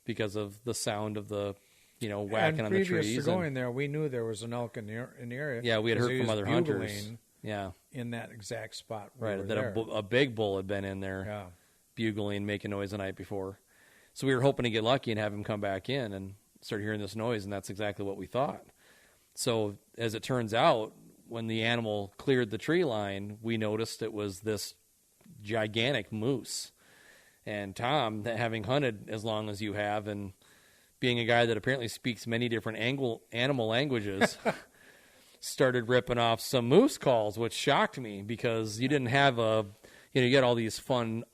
because of the sound of the, whacking on the trees. Previous to going there, we knew there was an elk in the area. Yeah, we had heard from other hunters. Yeah, in that exact spot. Right, that a big bull had been in there, yeah, bugling, making noise the night before. So we were hoping to get lucky and have him come back in and start hearing this noise, and that's exactly what we thought. So as it turns out, when the animal cleared the tree line, we noticed it was this gigantic moose. And Tom, having hunted as long as you have, and being a guy that apparently speaks many different animal languages, started ripping off some moose calls, which shocked me because you didn't have you get all these fun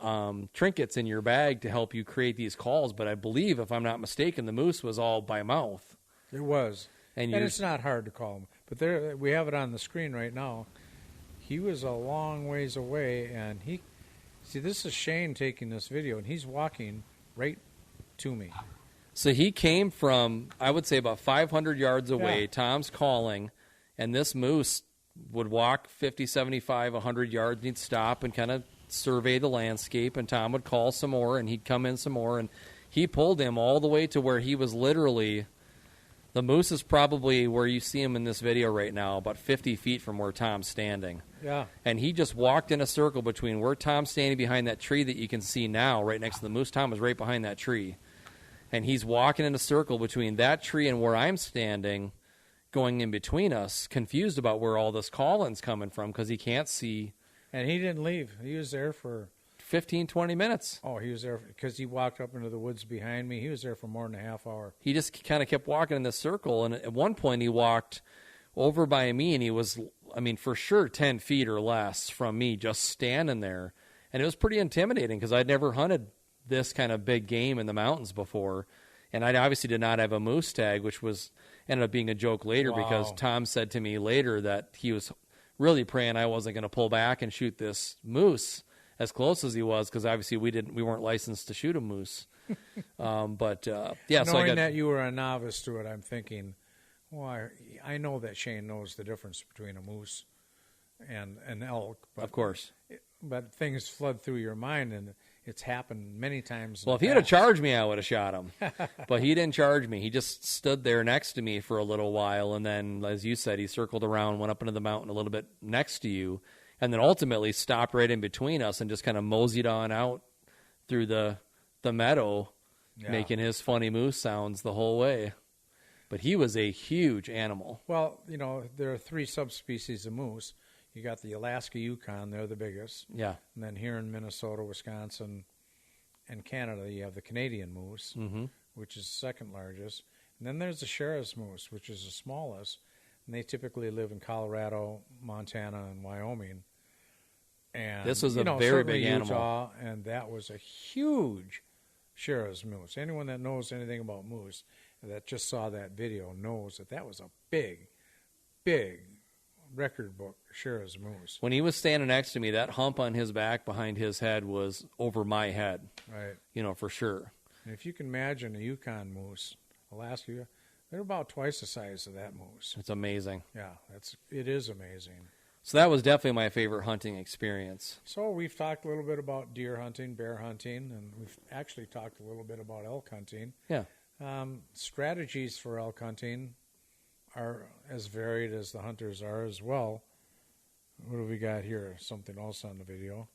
trinkets in your bag to help you create these calls. But I believe, if I'm not mistaken, the moose was all by mouth. It was. And it's not hard to call him. But there, we have it on the screen right now. He was a long ways away, and this is Shayne taking this video, and he's walking right to me. So he came from, I would say, about 500 yards away. Yeah. Tom's calling, and this moose would walk 50, 75, 100 yards, and he'd stop and kind of survey the landscape, and Tom would call some more, and he'd come in some more, and he pulled him all the way to where he was literally, the moose is probably where you see him in this video right now, about 50 feet from where Tom's standing. Yeah. And he just walked in a circle between where Tom's standing behind that tree that you can see now, right next to the moose. Tom was right behind that tree. And he's walking in a circle between that tree and where I'm standing, going in between us, confused about where all this calling's coming from because he can't see. And he didn't leave. He was there for 15, 20 minutes. Oh, he was there because he walked up into the woods behind me. He was there for more than a half hour. He just kind of kept walking in this circle. And at one point he walked over by me, and he was, for sure 10 feet or less from me, just standing there. And it was pretty intimidating because I'd never hunted this kind of big game in the mountains before. And I obviously did not have a moose tag, which ended up being a joke later. Wow. Because Tom said to me later that he was really praying I wasn't going to pull back and shoot this moose as close as he was, because obviously we weren't licensed to shoot a moose. But knowing that you were a novice to it, I'm thinking, well, I know that Shayne knows the difference between a moose and an elk. But, of course. But things flood through your mind, and it's happened many times. Well, if he had charged me, I would have shot him. But he didn't charge me. He just stood there next to me for a little while, and then, as you said, he circled around, went up into the mountain a little bit next to you, and then ultimately stopped right in between us and just kind of moseyed on out through the meadow, making his funny moose sounds the whole way. But he was a huge animal. Well, there are 3 subspecies of moose. You got the Alaska Yukon, they're the biggest. Yeah. And then here in Minnesota, Wisconsin, and Canada, you have the Canadian moose, which is the second largest. And then there's the Shiraz moose, which is the smallest. And they typically live in Colorado, Montana, and Wyoming. And this was a very big Utah, animal. And that was a huge Shiraz moose. Anyone that knows anything about moose that just saw that video knows that was a big, big record book Shiraz moose. When he was standing next to me, that hump on his back behind his head was over my head. Right. For sure. And if you can imagine a Yukon moose, Alaska, they're about twice the size of that moose. It's amazing. Yeah, it is amazing. So that was definitely my favorite hunting experience. So we've talked a little bit about deer hunting, bear hunting, and we've actually talked a little bit about elk hunting. Yeah. Strategies for elk hunting are as varied as the hunters are as well. What do we got here? Something else on the video.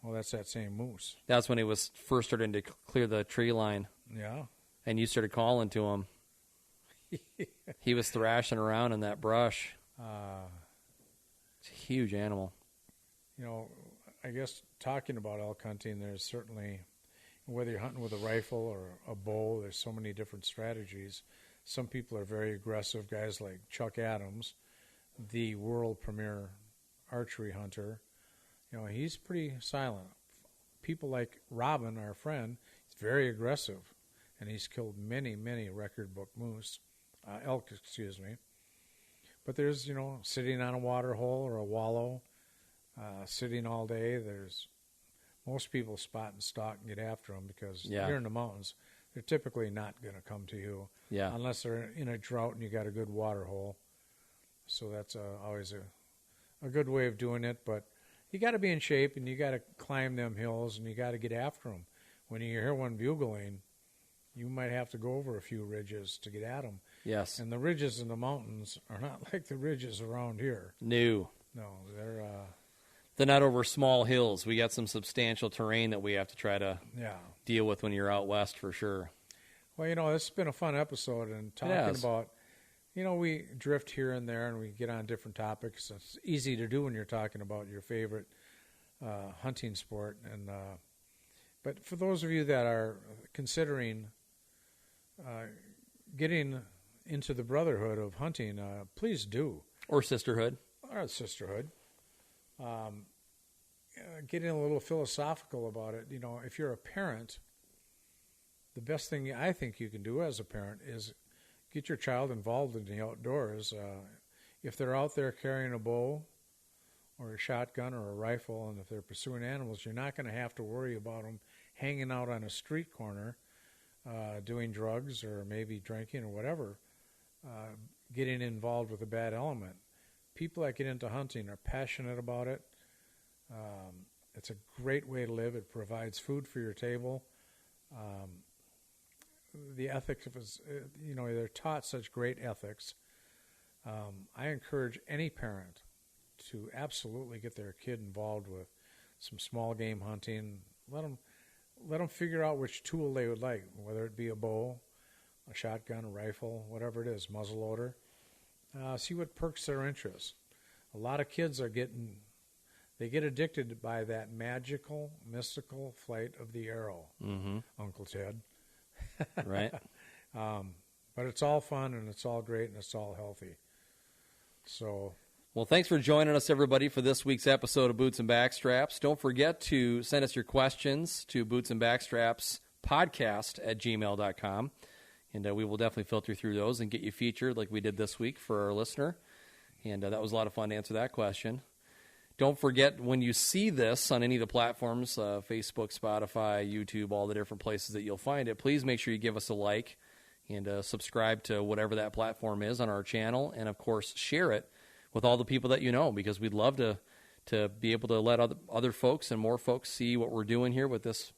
Well, that's that same moose. That's when he was first starting to clear the tree line. Yeah. And you started calling to him. He was thrashing around in that brush. It's a huge animal. You know, I guess talking about elk hunting, there's certainly, whether you're hunting with a rifle or a bow, there's so many different strategies. Some people are very aggressive, guys like Chuck Adams, the world premier archery hunter. You know, he's pretty silent. People like Robin, our friend, he's very aggressive, and he's killed many, many record book moose, elk, excuse me. But there's, you know, sitting on a water hole or a wallow, sitting all day. There's most people spot and stalk and get after them because you're in the mountains. They're typically not going to come to you unless they're in a drought and you got a good water hole. So that's always a good way of doing it. But you got to be in shape and you got to climb them hills and you got to get after them. When you hear one bugling, you might have to go over a few ridges to get at them. Yes. And the ridges in the mountains are not like the ridges around here. No, they're not over small hills. We got some substantial terrain that we have to try to deal with when you're out west for sure. Well, you know, this has been a fun episode and talking about, you know, we drift here and there and we get on different topics. It's easy to do when you're talking about your favorite hunting sport. And but for those of you that are considering getting into the brotherhood of hunting, please do. Or sisterhood. Or sisterhood. Getting a little philosophical about it. You know, if you're a parent, the best thing I think you can do as a parent is get your child involved in the outdoors. If they're out there carrying a bow or a shotgun or a rifle, and if they're pursuing animals, you're not going to have to worry about them hanging out on a street corner doing drugs or maybe drinking or whatever, getting involved with a bad element. People that get into hunting are passionate about it. It's a great way to live. It provides food for your table. The ethics of us, you know, they're taught such great ethics. I encourage any parent to absolutely get their kid involved with some small game hunting. Let them figure out which tool they would like, whether it be a bow, a shotgun, a rifle, whatever it is, muzzleloader. See what perks their interest. A lot of kids they get addicted by that magical, mystical flight of the arrow, Uncle Ted. Right. But it's all fun and it's all great and it's all healthy. So, well, thanks for joining us, everybody, for this week's episode of Boots and Backstraps. Don't forget to send us your questions to bootsandbackstrapspodcast@gmail.com. And we will definitely filter through those and get you featured like we did this week for our listener. And that was a lot of fun to answer that question. Don't forget, when you see this on any of the platforms, Facebook, Spotify, YouTube, all the different places that you'll find it, please make sure you give us a like and subscribe to whatever that platform is on our channel. And, of course, share it with all the people that you know, because we'd love to be able to let other folks and more folks see what we're doing here with this,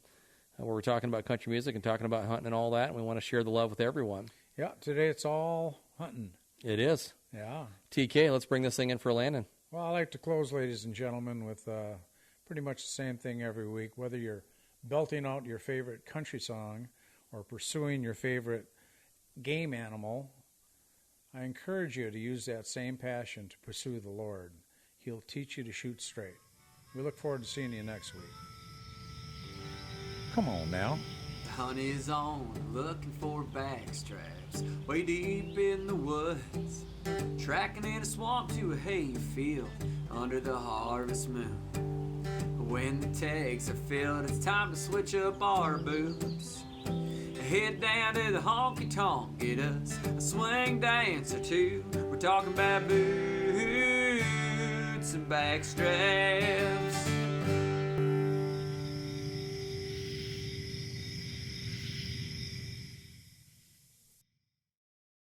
where we're talking about country music and talking about hunting and all that, and we want to share the love with everyone. Yeah, today it's all hunting. It is. Yeah. TK, let's bring this thing in for a landing. Well, I like to close, ladies and gentlemen, with pretty much the same thing every week. Whether you're belting out your favorite country song or pursuing your favorite game animal, I encourage you to use that same passion to pursue the Lord. He'll teach you to shoot straight. We look forward to seeing you next week. Come on now. The hunt is on, looking for backstraps, way deep in the woods, tracking in a swamp to a hay field under the harvest moon. When the tags are filled, it's time to switch up our boots. Head down to the honky-tonk, get us a swing dance or two. We're talking about boots and backstraps.